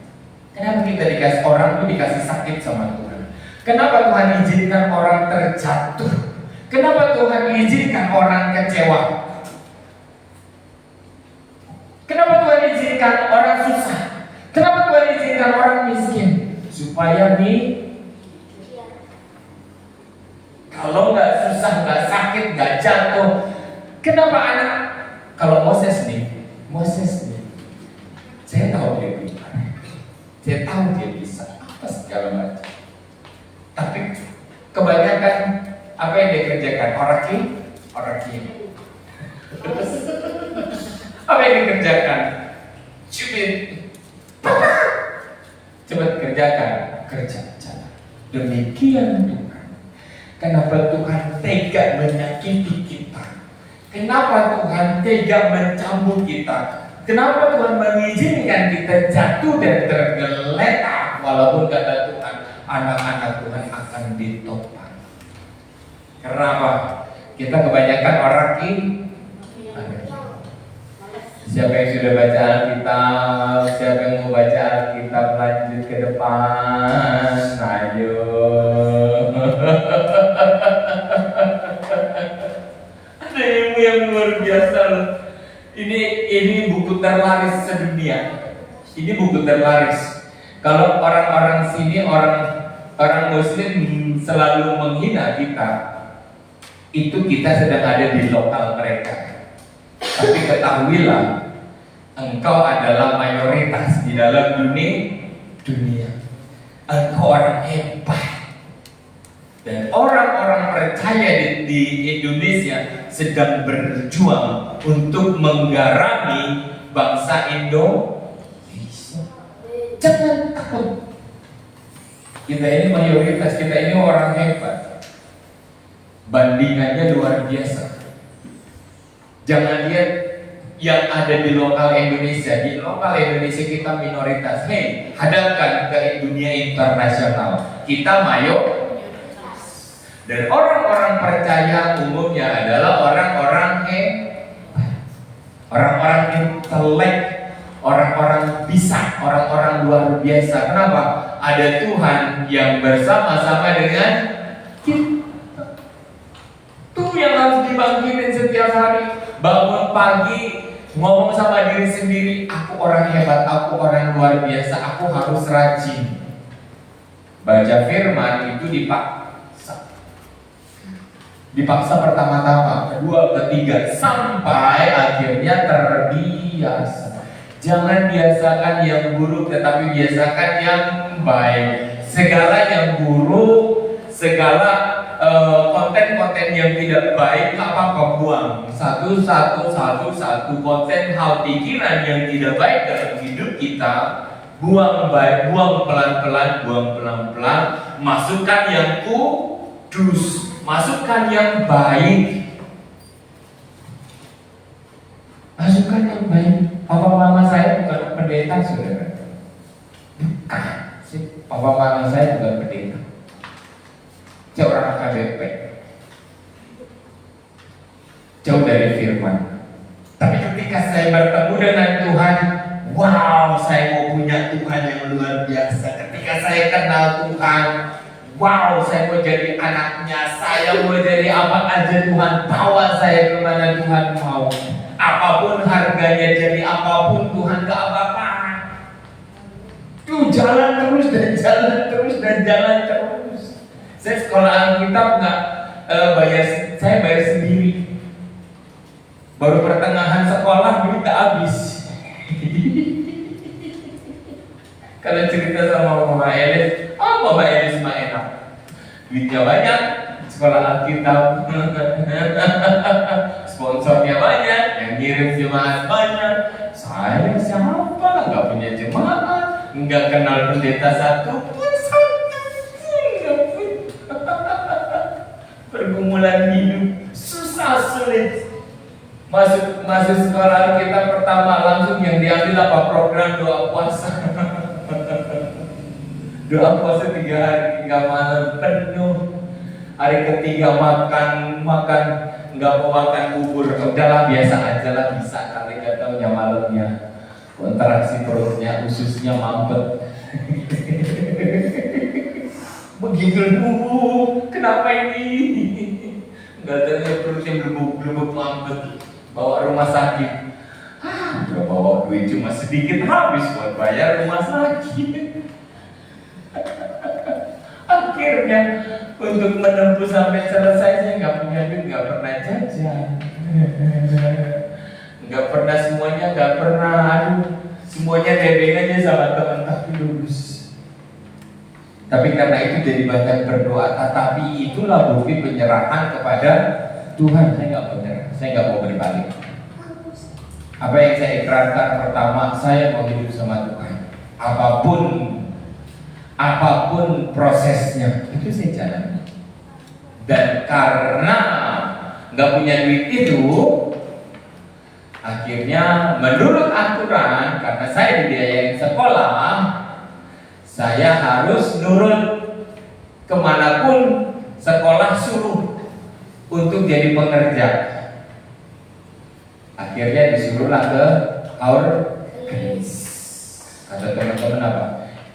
Kenapa kita dikasih orang itu dikasih sakit sama Tuhan? Kenapa Tuhan izinkan orang terjatuh? Kenapa Tuhan izinkan orang kecewa? Kenapa Tuhan izinkan orang susah? Kenapa Tuhan izinkan orang miskin? Supaya kalau nggak susah, nggak sakit, nggak jatuh. Kenapa anak? Kalau Moses nih, saya tahu dia pintar, saya tahu dia bisa apa segala macam. Tapi kebanyakan apa yang dia kerjakan? Oraki. Apa yang dikerjakan? Cubit. Cepat kerjakan. Demikian Tuhan. Kenapa Tuhan tega menyakiti kita? Kenapa Tuhan tega mencambuk kita? Kenapa Tuhan mengizinkan kita jatuh dan tergeletak? walaupun kata Tuhan anak-anak Tuhan akan ditopang. Kenapa? Kita kebanyakan orang ini. Siapa yang sudah baca Alkitab? Siapa yang mau baca Alkitab lanjut ke depan? Ayo. Ada ilmu yang luar biasa loh. Ini buku terlaris sedunia. Ini buku terlaris. Kalau orang-orang sini, orang Muslim selalu menghina kita, itu kita sedang ada di lokal mereka. Tapi ketahuilah, engkau adalah mayoritas di dalam dunia. Engkau orang hebat. Dan orang-orang percaya di Indonesia sedang berjuang untuk menggarami bangsa Indonesia. Jangan takut. Kita ini mayoritas, kita ini orang hebat. Bandingannya luar biasa. Jangan lihat yang ada di lokal Indonesia. Di lokal Indonesia kita minoritas. Hei, hadapkan ke dunia internasional. Kita mayoritas. Dan orang-orang percaya umumnya adalah orang-orang hebat, orang-orang intelek, orang-orang bisa, orang-orang luar biasa. Kenapa? Ada Tuhan yang bersama-sama dengan kita. Itu yang harus dibangkitin setiap hari. Bangun pagi, ngomong sama diri sendiri, aku orang hebat, aku orang luar biasa, aku harus rajin. Baca firman itu dipaksa pertama-tama, kedua, ketiga, sampai akhirnya terbiasa. Jangan biasakan yang buruk, tetapi biasakan yang baik. Segala yang buruk, segala konten-konten yang tidak baik, apa-apa buang. Satu konten hal pikiran yang tidak baik dalam hidup kita, buang baik, buang pelan-pelan, masukkan yang kudus, masukkan yang baik, masukkan yang baik. Papa mama saya bukan pendeta, saudara. Bukan, papa mama saya bukan pendeta. Saya orang AKBP, jauh dari firman. Tapi ketika saya bertemu dengan Tuhan, wow, saya mau punya Tuhan yang luar biasa. Ketika saya kenal Tuhan, wow, saya mau jadi anaknya. Saya mau jadi apa aja Tuhan bawa saya kemana Tuhan mau. Apapun harganya, jadi apapun Tuhan gak apa-apa. Tuh jalan terus dan jalan terus dan jalan terus. Saya sekolah Alkitab nggak saya bayar sendiri. Baru pertengahan sekolah duit tak habis. Kalau cerita sama Mama Elis, Mama Elis mah enak. Duitnya banyak, sekolah Alkitab, sponsornya banyak, yang ngirim jemaat banyak. Saya siapa? Nggak punya jemaat, nggak kenal pendeta satu pun. Pergumulan hidup susah sulit. Masuk sekolah kita pertama langsung yang diambil apa? Program doa puasa. Doa puasa 3 hari 3 malam penuh. Hari ketiga makan nggak mau makan bubur. Udahlah biasa aja lah, bisa kali nggak tahunya malamnya kontraksi perutnya, ususnya mampet. Begitu dulu, kenapa ini? Enggak tanya perutnya belum mampet, bawa rumah sakit. Udah bawa duit cuma sedikit habis buat bayar rumah sakit. Akhirnya untuk menempuh sampai selesai saya nggak punya duit, nggak pernah jajan, nggak pernah semuanya, nggak pernah, semuanya nebeng aja sama teman tapi lulus. Tapi karena itu jadi banyak berdoa, tetapi itulah bukti penyerahan kepada Tuhan. Saya nggak menyerah, saya nggak mau berbalik. Apa yang saya ikrarkan pertama, saya mau hidup sama Tuhan. Apapun prosesnya, itu saya jalani. Dan karena nggak punya duit itu, akhirnya menurut aturan, karena saya dibiayain sekolah, Saya harus nurut kemanapun sekolah suruh untuk jadi pekerja. Akhirnya disuruhlah ke Our Grace. Kata teman-teman apa?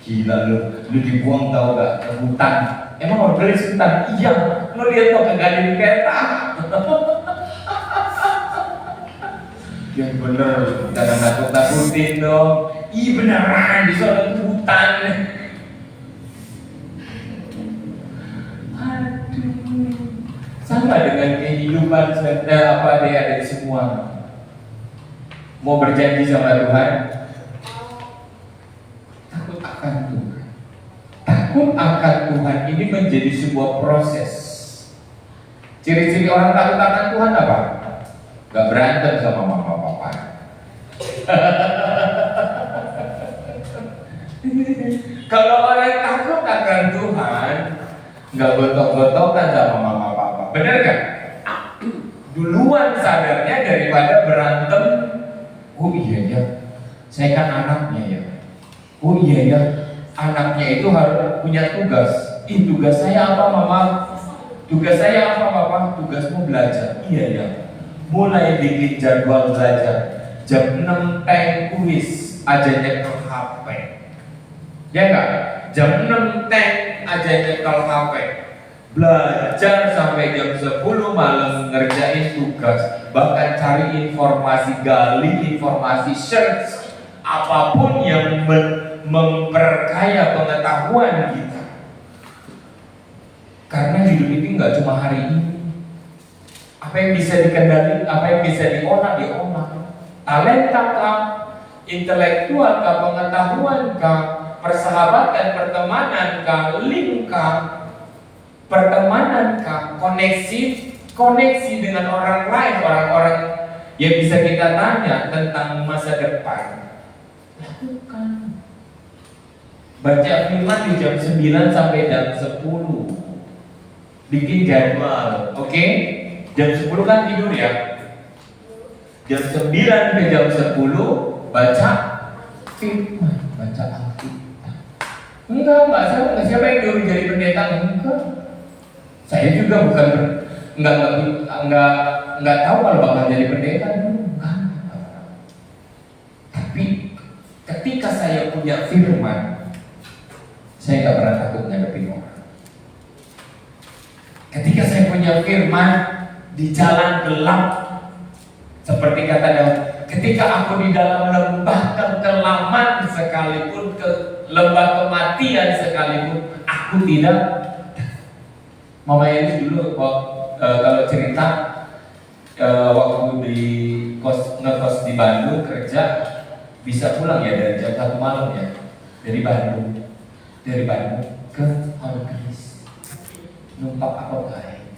Gila lu dibuang tau gak ke hutan. Emang Our Grace hutan? Iya, lu lihat kok kagak ada di peta. Yang bener, jangan nakut-nakutin dong. Ih beneran di sana itu hutan. Aduh, sama dengan kehidupan apa adik-adik semua. Mau berjanji sama Tuhan, takut akan Tuhan. Takut akan Tuhan ini menjadi sebuah proses. Ciri-ciri orang takut akan Tuhan apa? Gak berantem sama mama papa. Kalau orang takut akan Tuhan, gak gotok-gotokan sama mama papa. Bener gak? Duluan sadarnya daripada berantem. Oh iya ya, saya kan anaknya ya. Oh iya ya, anaknya itu harus punya tugas. Tugas saya apa mama? Tugas saya apa papa? Tugasmu belajar. Iya ya. Mulai bikin jadwal belajar. Jam 6 kuis aja nyetel HP. Ya enggak? Jam 6 aja nyetel HP. Belajar sampai jam 10 malam ngerjain tugas. Bahkan cari informasi, gali informasi, search apapun yang memperkaya pengetahuan kita. Karena hidup itu nggak cuma hari ini. Apa yang bisa dikendalikan, apa yang bisa diolah. Talenta kah, intelektual kah, pengetahuan kah, persahabatan, pertemanan kah, link kah, pertemanan kah, koneksi dengan orang lain, orang-orang yang bisa kita tanya tentang masa depan. Lakukan. Baca firman di jam 9 sampai jam 10. Bikin jadwal, oke? Jam 10 kan tidur ya. Jam 9 ke jam 10 baca firman, baca Alkitab. Enggak, siapa yang dulu jadi pendeta? Enggak. Saya juga bukan enggak tahu kalau bakal jadi pendeta dulu. Enggak. Tapi ketika saya punya firman, saya enggak pernah takut ngadepin orang. Ketika saya punya firman di jalan gelap, seperti kata Daud, ketika aku di dalam lembah kekelaman sekalipun, ke lembah kematian sekalipun, aku tidak. Mama Elis dulu kalau cerita waktu di ngekos di Bandung kerja, bisa pulang ya dari jam 1 malam ya, dari Bandung ke Our Grace. Numpak apa baik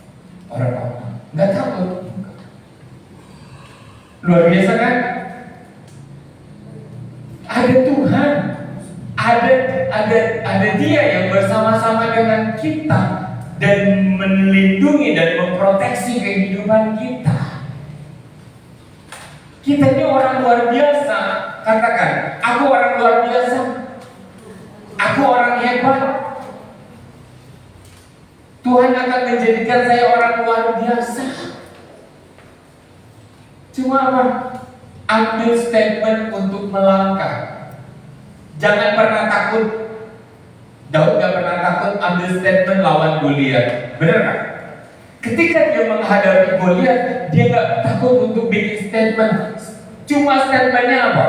orang apa nggak takut. Luar biasa kan? Ada Tuhan, ada Dia yang bersama-sama dengan kita dan melindungi dan memproteksi kehidupan kita. Kita ini orang luar biasa. Katakan, aku orang luar biasa. Aku orang hebat. Tuhan akan menjadikan saya orang luar biasa. Cuma apa? Ambil statement untuk melangkah. Jangan pernah takut. Daud gak pernah takut ambil statement lawan Goliat. Benar kan? Ketika dia menghadapi Goliat, dia gak takut untuk bikin statement. Cuma statementnya apa?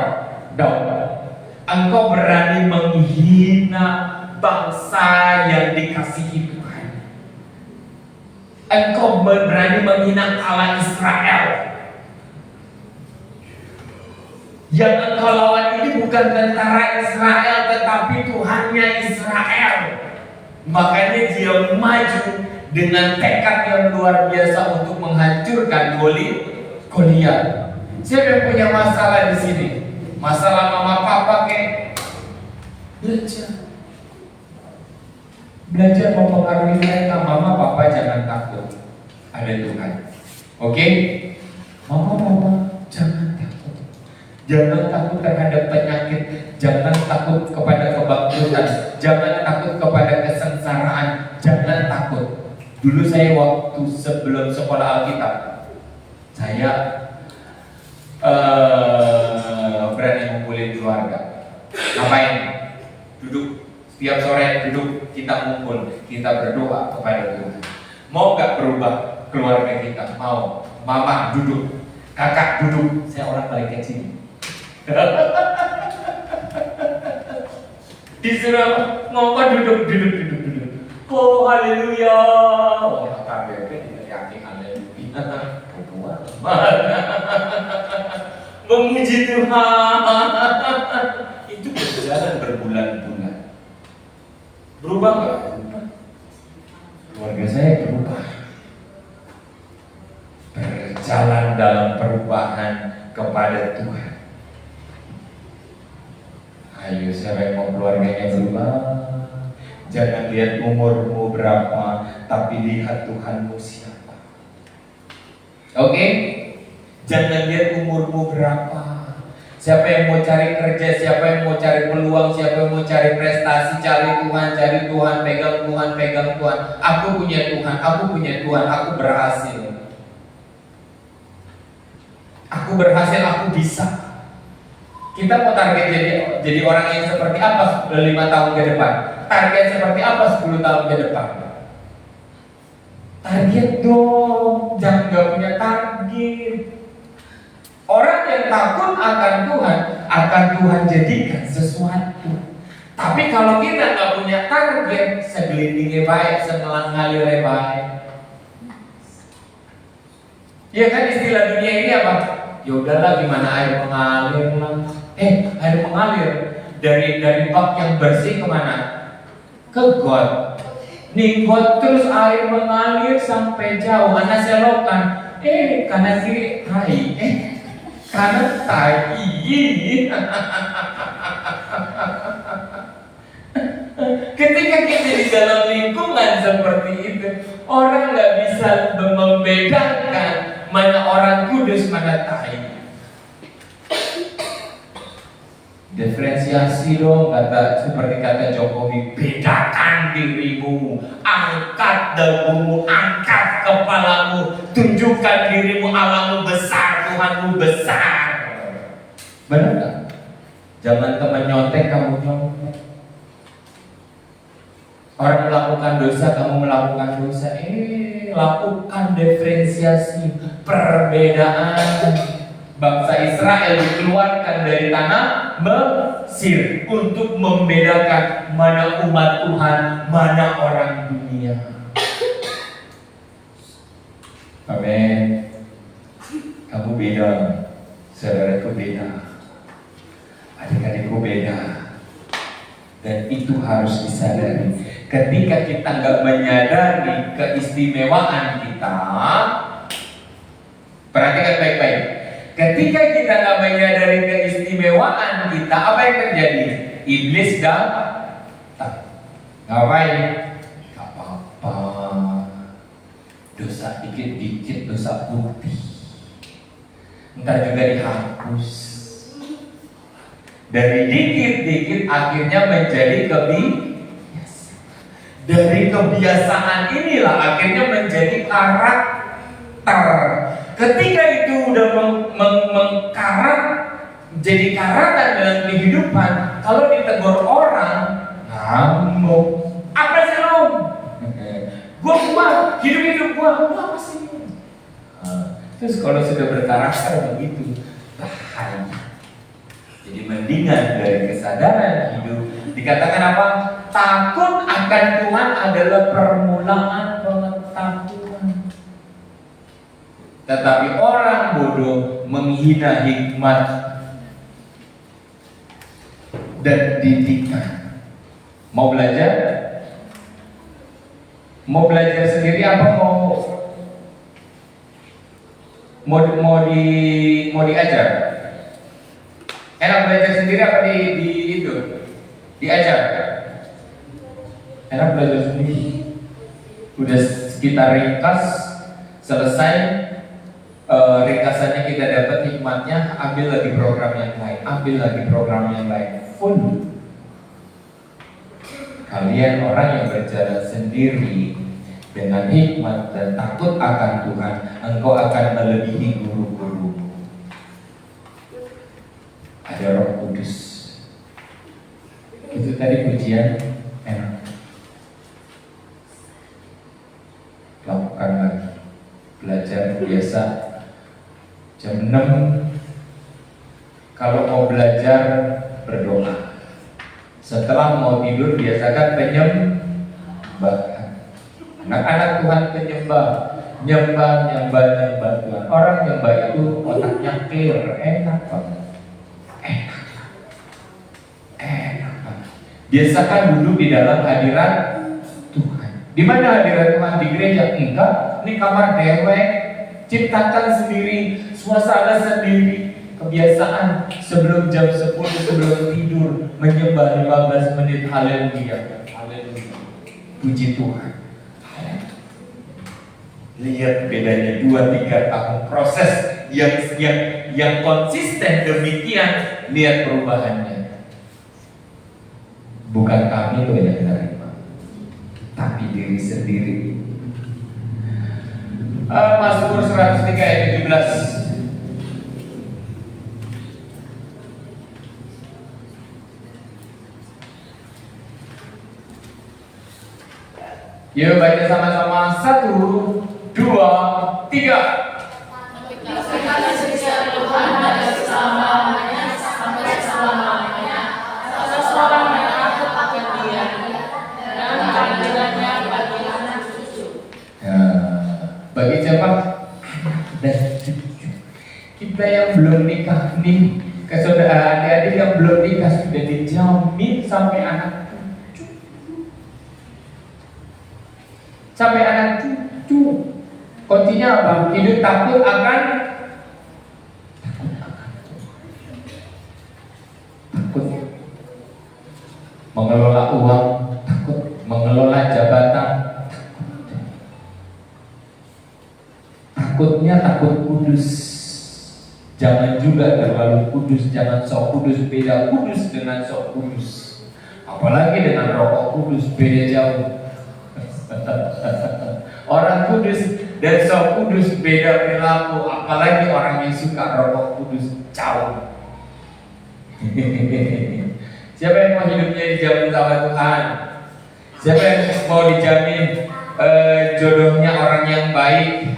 Daud, engkau berani menghina bangsa yang dikasihi Tuhan. Engkau berani menghina Allah Israel. Yang engkau lawan ini bukan tentara Israel, tetapi Tuhannya Israel. Makanya dia maju dengan tekad yang luar biasa untuk menghancurkan Goliat. Siapa yang punya masalah di sini? Masalah mama papa kek? Belajar mempengaruhi mereka. Mama papa jangan takut, ada Tuhan. Oke? Mama papa jangan takut. Jangan takut terhadap penyakit. Jangan takut kepada kebangkrutan, jangan takut kepada kesengsaraan, jangan takut. Dulu saya waktu sebelum sekolah Alkitab, saya berani ngumpulin keluarga. Ngapain? Duduk, setiap sore duduk, kita ngumpul, kita berdoa kepada Tuhan. Mau gak berubah keluarga kita? Mau. Mama duduk, kakak duduk, saya orang paling kecil. Disuruh ngomong duduk. Oh haleluya. Orang KBP tidak yakin haleluya. Berdua. Memuji Tuhan. Itu berjalan berbulan-bulan. Berubah nggak? Keluarga saya berubah. Berjalan dalam perubahan kepada Tuhan. Ayo siapa yang mau keluarganya berubah? Jangan lihat umurmu berapa, tapi lihat Tuhanmu siapa. Oke? Jangan lihat umurmu berapa. Siapa yang mau cari kerja, siapa yang mau cari peluang, siapa yang mau cari prestasi, cari Tuhan, pegang Tuhan. Aku punya Tuhan, aku berhasil. Aku berhasil, aku bisa. Kita mau target jadi orang yang seperti apa 5 tahun ke depan? Target seperti apa 10 tahun ke depan? Target dong, jangan gak punya target. Orang yang takut akan Tuhan jadikan sesuatu. Tapi kalau kita gak punya target, segelindingnya baik, semelang ngalir baik. Ya kan istilah dunia ini apa? Ya udahlah, gimana air mengalir lah. Air mengalir dari bak yang bersih kemana? Ke got. Nih got terus air mengalir sampai jauh. Anak selokan. Kanan kiri tai. Kanan tai. Ketika kita di dalam lingkungan seperti itu, orang nggak bisa membedakan mana orang kudus, mana tai. Diferensiasi dong, seperti kata Jokowi, bedakan dirimu, angkat dagumu, angkat kepalamu, tunjukkan dirimu, Allahmu besar, Tuhanmu besar. Benar gak? Jangan teman nyontek, kamu nyontek. Orang melakukan dosa, kamu melakukan dosa. Lakukan diferensiasi, perbedaan. Bangsa Israel dikeluarkan dari tanah Mesir untuk membedakan mana umat Tuhan, mana orang dunia. Amin. Kamu beda, saudaraku beda, adik-adikku beda, dan itu harus disadari. Ketika kita nggak menyadari keistimewaan kita, perhatikan baik-baik. Ketika kita nggak menyadari keistimewaan kita, apa yang terjadi? Iblis datang. Ngapain? Gak apa-apa. Dosa dikit-dikit, dosa putih. Ntar juga dihapus. Dari dikit-dikit akhirnya menjadi kebiasaan. Dari kebiasaan inilah akhirnya menjadi karakter. Ketika itu udah mengkarat, jadi karakter dalam kehidupan, kalau ditegur orang, ngamuk. Apa sih lo? Gua hidup gua apa sih? Terus kalau sudah berkarakter begitu, bahaya. Jadi mendingan dari kesadaran hidup dikatakan apa? Takut akan Tuhan adalah permulaan pengetahuan. Tetapi orang bodoh menghina hikmat dan didikan. Mau belajar? Mau belajar sendiri apa mau diajar? Enak belajar sendiri apa diajar? Enak belajar sendiri. Udah sekitar ringkas, selesai. Ringkasannya kita dapat hikmatnya, ambil lagi program yang lain. full. Kalian orang yang berjalan sendiri dengan hikmat dan takut akan Tuhan, engkau akan melebihi guru-guru. Ada Roh Kudus. Itu tadi pujian enak. Lakukan lagi. Belajar biasa. Jam 6 kalau mau belajar berdoa. Setelah mau tidur biasakan penyembahan. Anak-anak Tuhan penyembah, nyembah Tuhan. Orang nyembah itu otaknya clear, enak banget. Enak banget. Biasakan duduk di dalam hadirat Tuhan. Di mana hadirat Tuhan? Di gereja? Enggak. Ini kamar dewek. Ciptakan sendiri, suasana sendiri. Kebiasaan sebelum jam 10 sebelum tidur menyembah 15 menit. Haleluya. Haleluya. Puji Tuhan. Lihat bedanya 2-3 tahun proses yang konsisten demikian, lihat perubahannya. Bukan kami loh yang menerima, tapi diri sendiri. Mazmur 103 ayat 17. Yuk baca sama-sama. 1, 2, 3. Kasihkan setia Tuhan pada selama-lamanya sampai selama-lamanya. Seseorang yang takut akan Dia dan keadilannya bagi anak cucu. Ya, bagi siapa? Dan cucu. Kita yang belum nikah nih, ke saudara adik-adik yang belum nikah sudah dijamin sampai anak cucu. Sampai anak cucu. Kuncinya apa? Hidup takut akan takut mengelola uang, takut mengelola jabatan, takutnya takut kudus. Jangan juga terlalu kudus, jangan sok kudus. Beda kudus dengan sok kudus. Apalagi dengan rokok kudus, beda jauh. Orang kudus dan sok kudus beda perilaku, apalagi orang yang suka rokok kudus, jauh. Siapa yang mau hidupnya dijamin sama Tuhan? Siapa yang mau dijamin jodohnya orang yang baik?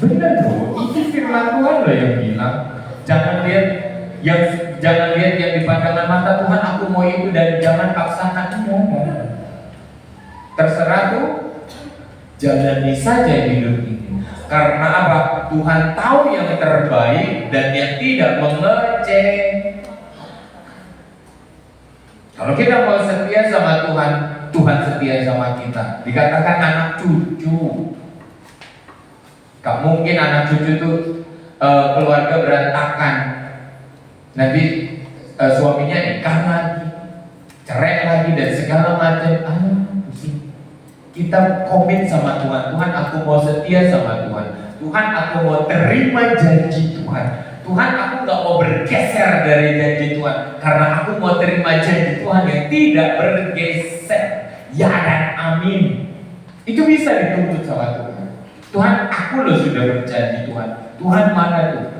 Benar loh, itu firman Tuhan loh yang bilang. Jangan lihat yang di pandangan mata Tuhan, aku mau itu, dan jangan paksakan ngomong. Terserah tuh, jalani saja hidup ini. Karena apa? Tuhan tahu yang terbaik dan yang tidak mengecek. Kalau kita mau setia sama Tuhan, Tuhan setia sama kita. Dikatakan anak cucu. Gak mungkin anak cucu tuh keluarga berantakan. Nanti suaminya nikah lagi, cerai lagi, dan segala macam. Kita komit sama Tuhan. Tuhan, aku mau setia sama Tuhan. Tuhan, aku mau terima janji Tuhan. Tuhan, aku gak mau bergeser dari janji Tuhan, karena aku mau terima janji Tuhan yang tidak bergeser. Ya dan amin. Itu bisa dituntut sama Tuhan. Tuhan, aku loh sudah berjanji Tuhan. Tuhan mana tuh?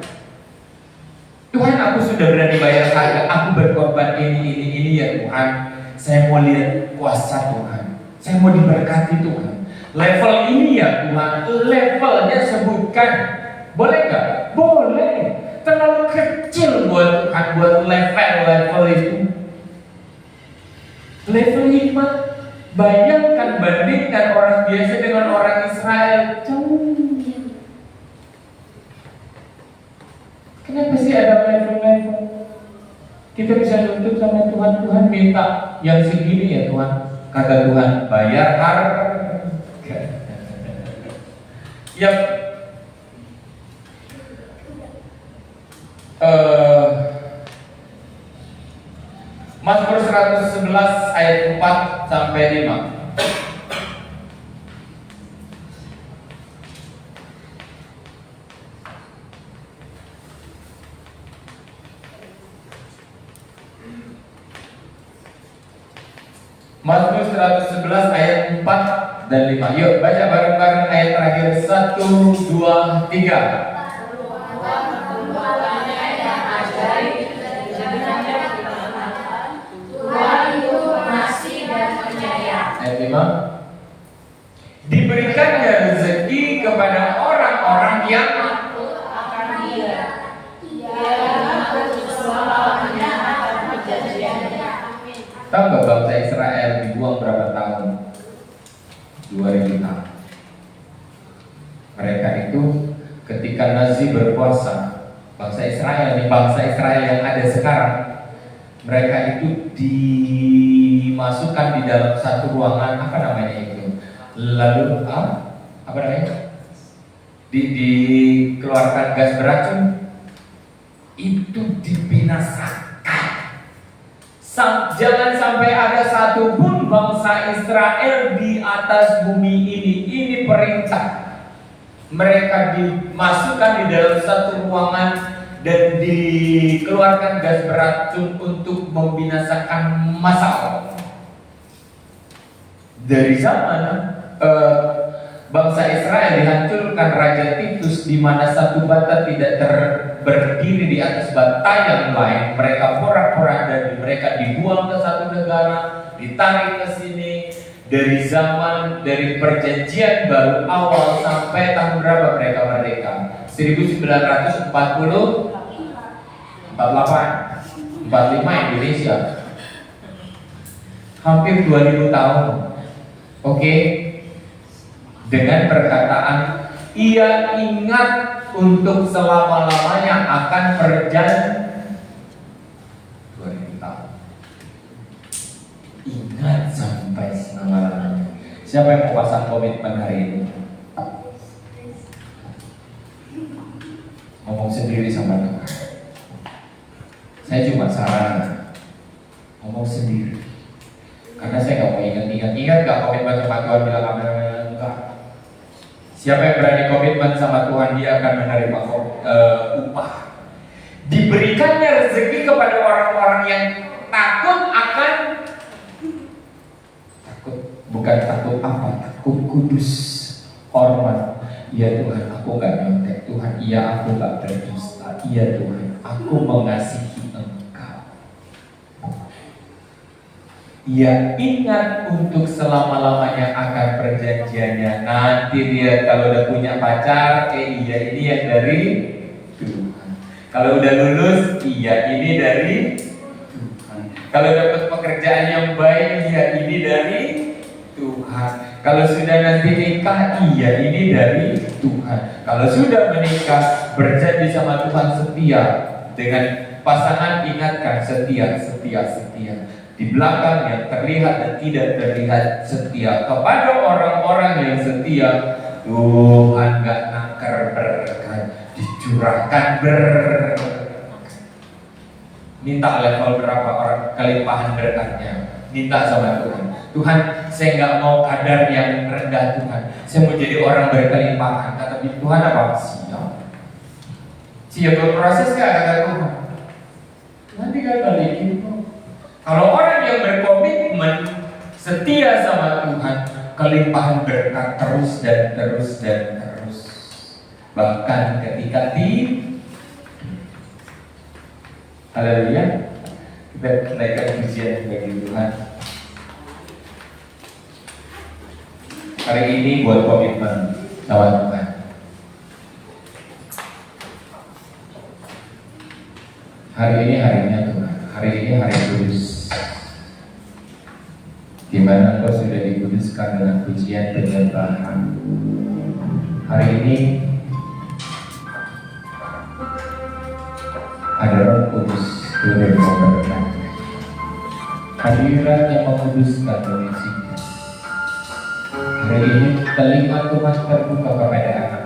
Tuhan, aku sudah berani bayar harga. Aku berkorban ini ya Tuhan. Saya mau lihat kuasa Tuhan. Saya mau diberkati Tuhan. Level ini ya Tuhan, levelnya sebutkan. Boleh nggak? Boleh. Terlalu kecil buat Tuhan, buat level itu. Level hikmat. Bayangkan, bandingkan orang biasa dengan orang Israel. Jauh. Kenapa sih ada level-level? Kita bisa nuntut sama Tuhan. Tuhan minta yang segini ya Tuhan. Kata Tuhan, bayar harga. Yang Mazmur 111 ayat 4 sampai 5. 111 ayat 4 dan 5. Yuk baca bareng-bareng ayat terakhir 1, 2, 3. Ayat 5. Diberikannya rezeki kepada orang-orang yang tahu nggak bangsa Israel dibuang berapa tahun? 2000 tahun. Mereka itu ketika Nazi berkuasa, bangsa Israel yang ada sekarang, mereka itu dimasukkan di dalam satu ruangan, apa namanya itu? Lalu apa namanya? Dikeluarkan gas beracun, itu dibinasakan. Jangan sampai ada satu pun bangsa Israel di atas bumi ini. Ini perintah. Mereka dimasukkan di dalam satu ruangan dan dikeluarkan gas beracun untuk membinasakan masalah. Dari zaman bangsa Israel dihancurkan Raja Titus, di mana satu bata tidak berdiri di atas bata yang lain. Mereka porak-porak dan mereka dibuang ke satu negara, ditarik ke sini. Dari perjanjian baru awal sampai tahun berapa mereka merdeka? 1940, 48, 45 Indonesia. Hampir 2000 tahun. Oke. Dengan perkataan ia ingat untuk selama-lamanya akan perjanjian 2000 tahun. Ingat sampai selama-lamanya. Siapa yang mau pasang komitmen hari ini? Ngomong sendiri sama Tuhan. Saya cuma saran, ngomong sendiri. Karena saya nggak mau ingat nggak komitmen sama Tuhan bilang enggak. Siapa yang berani komitmen sama Tuhan, dia akan menerima upah. Diberikannya rezeki kepada orang-orang yang takut akan bukan takut apa, takut kudus, hormat. Ya Tuhan, aku nggak nyontek. Tuhan, iya aku nggak berdusta. Iya Tuhan, aku mengasihi Engkau. Ia ingat untuk selama-lamanya akan perjanjiannya. Nanti dia kalau udah punya pacar, iya ini yang dari Tuhan. Kalau udah lulus, iya ini dari Tuhan. Kalau dapat pekerjaan yang baik, iya ini dari Tuhan. Kalau sudah nanti nikah, iya ini dari Tuhan. Kalau sudah menikah, berjanji sama Tuhan setia. Dengan pasangan ingatkan setia. Di belakang yang terlihat dan tidak terlihat setia. Kepada orang-orang yang setia, Tuhan gak nangker berkat, dicurahkan berkat. Minta level berapa orang kelimpahan berkatnya. Minta sama Tuhan. Tuhan, saya nggak mau kadar yang rendah Tuhan. Saya mau jadi orang berkelimpahan. Kata Tuhan apa? Siap berproses nggak kata Tuhan? Nanti kan balikin. Kalau orang yang berkomitmen setia sama Tuhan, kelimpahan berkat terus dan terus dan terus. Bahkan ketika haleluya, kita naikkan pujian bagi Tuhan. Hari ini buat komitmen sama Tuhan. Hari ini harinya Tuhan. Hari ini hari kudus. Di mana Engkau sudah dikuduskan dengan pujian penyembahan. Hari ini ada Roh Kudus turun memberkati. Hadirat yang menguduskan mengisinya. Hari ini telinga Tuhan terbuka kepada anak-anak.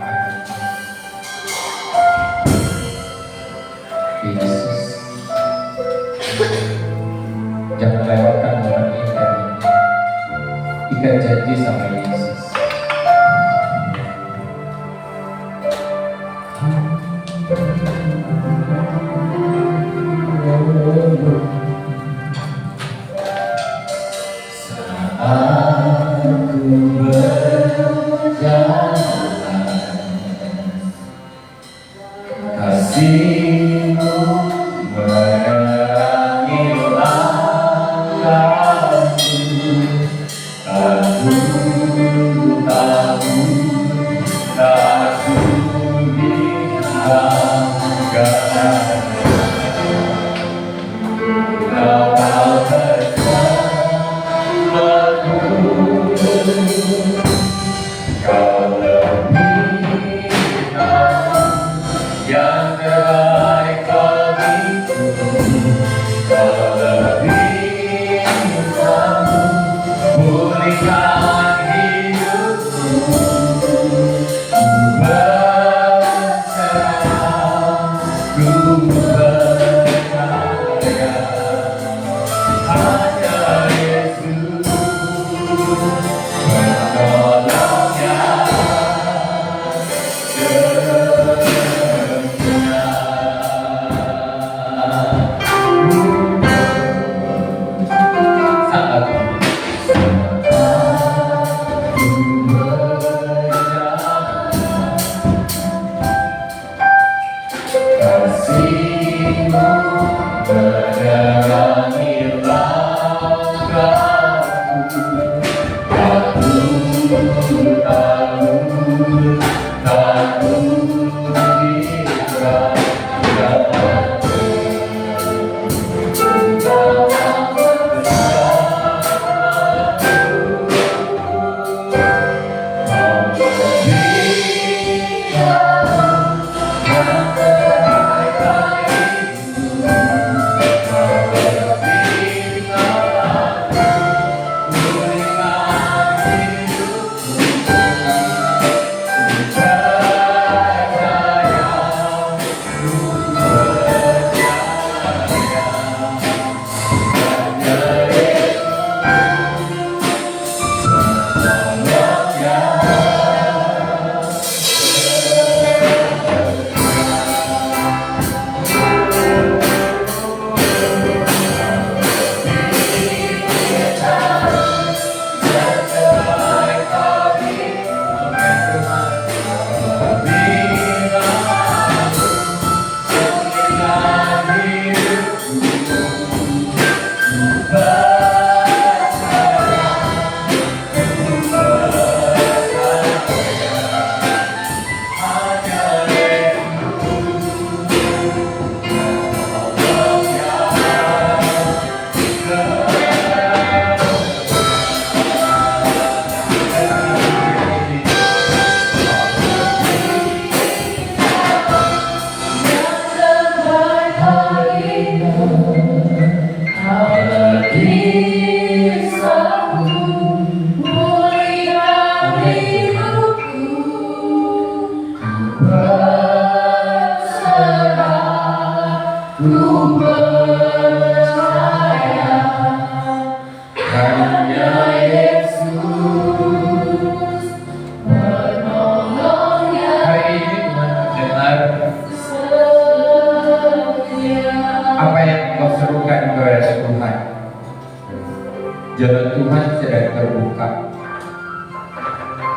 Yesus, jangan lewatkan momen indah ini. Ikat janji sama Yesus.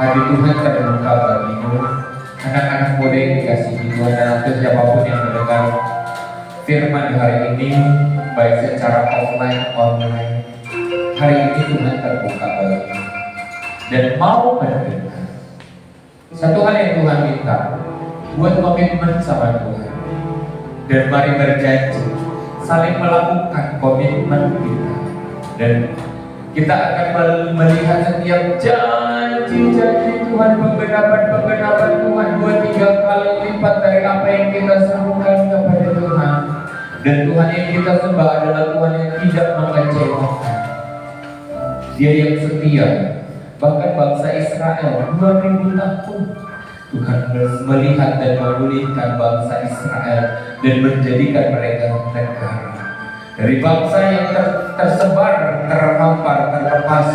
hati Tuhan terbuka bagimu, anak-anak muda yang dikasihi Tuhan, dan atau siapapun yang mendengar firman hari ini, baik secara offline, online. Hari ini Tuhan terbuka bagimu dan mau mendengar. Satu hal yang Tuhan minta, buat komitmen sama Tuhan. Dan mari berjanji, saling melakukan komitmen kita. Dan kita akan melihat setiap janji-janji Tuhan, penggenapan Tuhan 2-3 kali lipat dari apa yang kita serukan kepada Tuhan. Dan Tuhan yang kita sembah adalah Tuhan yang tidak mengecewakan. Dia yang setia. Bahkan bangsa Israel 2000 tahun Tuhan melihat dan memulihkan bangsa Israel dan menjadikan mereka negara. Dari bangsa yang tersebar, terhampar, terlepas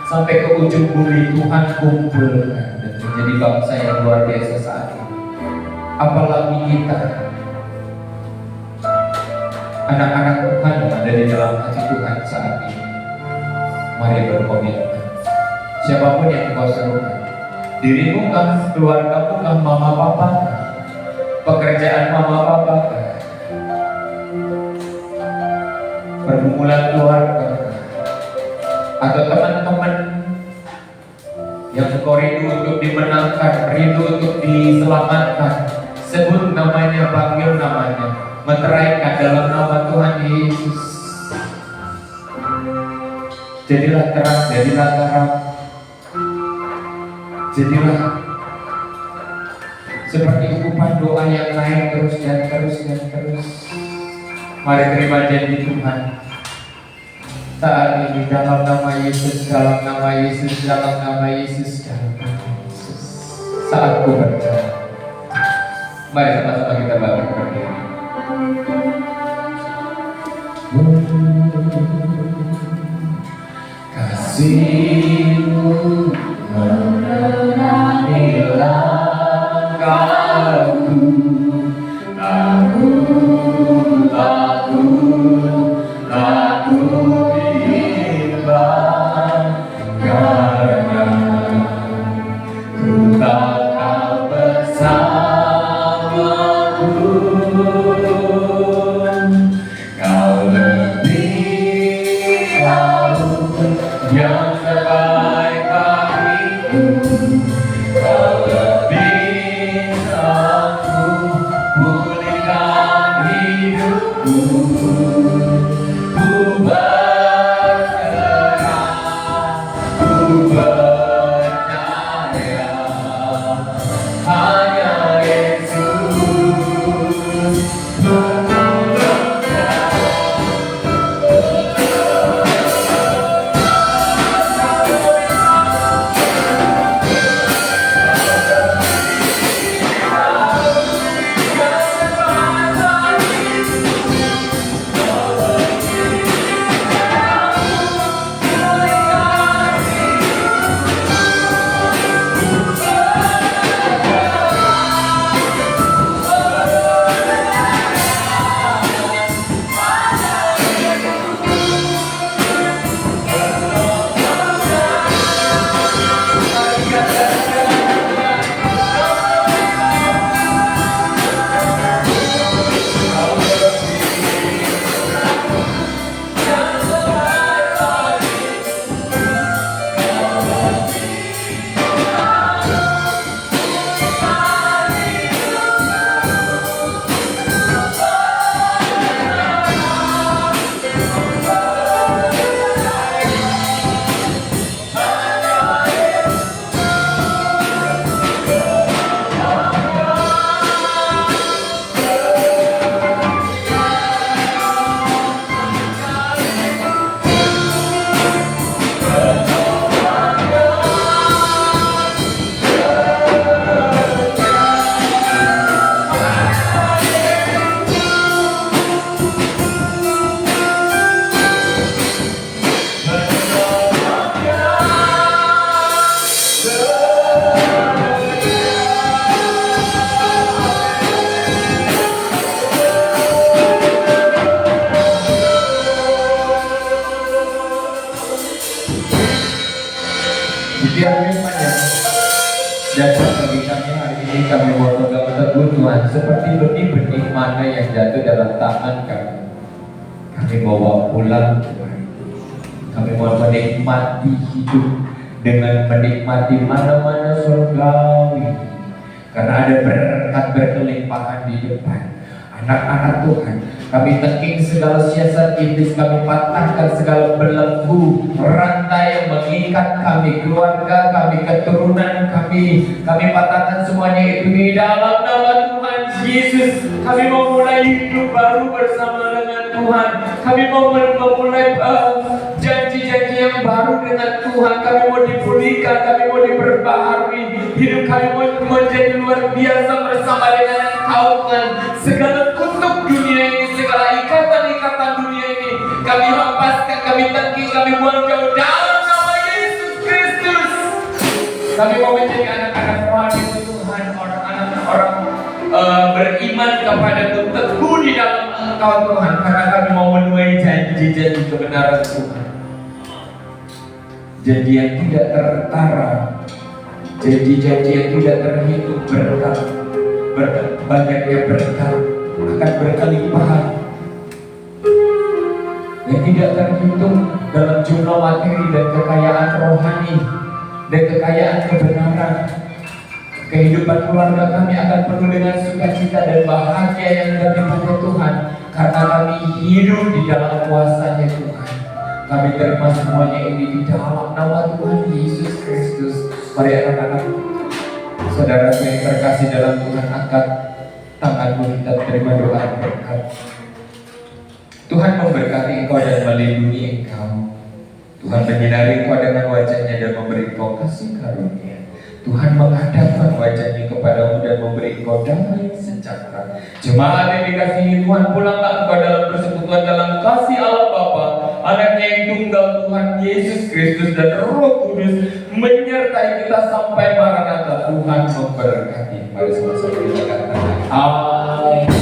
sampai ke ujung bumi, Tuhan kumpulkan dan menjadi bangsa yang luar biasa saat ini. Apalagi kita, anak-anak Tuhan yang ada di dalam hati Tuhan saat ini. Mari berkomitmen. Siapapun yang kau serukan, dirimu kah, keluargamu kah, mama papa kah, pekerjaan mama papa kah, pergumulan keluarga kah, atau teman-teman yang kau rindu untuk dimenangkan, rindu untuk diselamatkan, sebut namanya, panggil namanya, meteraikan dalam nama Tuhan Yesus. Jadilah terang, jadilah terang, jadilah seperti ukupan doa yang naik terus dan terus dan terus. Mari terima janji Tuhan saat ini dalam nama Yesus, dalam nama Yesus, dalam nama Yesus, dalam nama Yesus. Saat ku berjalan, mari sama-sama kita bangkit berdiri. Kasih-Mu menerangi langkahku, aku bimbang karena ku takkan bersamamu. Kau lebih tahu yang terbaik bagiku, kau lebih sanggup pulihkan hidupku. Ku berserah, ku percaya hanya Yesus menolongku. Setiap firman yang Dasar bagi kami hari ini kami mau pegang teguh Tuhan, seperti benih-benih mana yang jatuh dalam tangan kami. Kami bawa pulang Tuhan. Kami mau menikmati hidup dengan menikmati mana-mana surgawi. Karena ada berkat berkelimpahan di depan. Anak-anak Tuhan, kami teking segala siasat iblis, kami patahkan segala belenggu rantai yang mengikat kami, keluarga kami, keturunan kami patahkan semuanya itu di dalam nama Tuhan Yesus. Kami mau mulai hidup baru bersama dengan Tuhan. Kami mau memulai janji-janji yang baru dengan Tuhan. Kami mau dipulihkan, kami mau diperbaharui, hidup kami mau menjadi luar biasa bersama dengan Engkau Tuhan. Segala kutuk dunia ini, segala ikatan-ikatan dunia ini kami hempaskan, kami tangkis, kami buang jauh dalam nama Yesus Kristus. Kami mau menjadi anak-anak rohani Tuhan, orang beriman kepadamu, teguh di dalam Engkau Tuhan, karena kami mau menuai janji-janji kebenaran Tuhan. Janji yang tidak tertara, janji-janji yang tidak terhitung, berkat banyaknya berkat akan berkelimpahan yang tidak terhitung dalam jumlah materi dan kekayaan rohani dan kekayaan kebenaran. Kehidupan keluarga kami akan penuh dengan sukacita dan bahagia yang daripada Tuhan, karena kami hidup di dalam kuasa-Nya Tuhan. Kami terima semuanya ini di dalam nama Tuhan Yesus Kristus. Mari anak-anak, saudara yang terkasih dalam Tuhan, angkat tanganmu, kita terima doa berkat. Tuhan memberkati engkau dan melindungi engkau. Tuhan menyinari engkau dengan wajah-Nya dan memberi engkau kasih karunia. Tuhan menghadapkan wajah-Nya kepadamu dan memberi engkau damai sejahtera. Jemaat yang dikasihi Tuhan, pulanglah engkau dalam persekutuan dalam kasih Allah Bapa, Anaknya yang tunggal Tuhan Yesus Kristus dan Roh Kudus menyertai kita sampai Maranatha. Tuhan memberkati. Mari sama-sama kita katakan amin.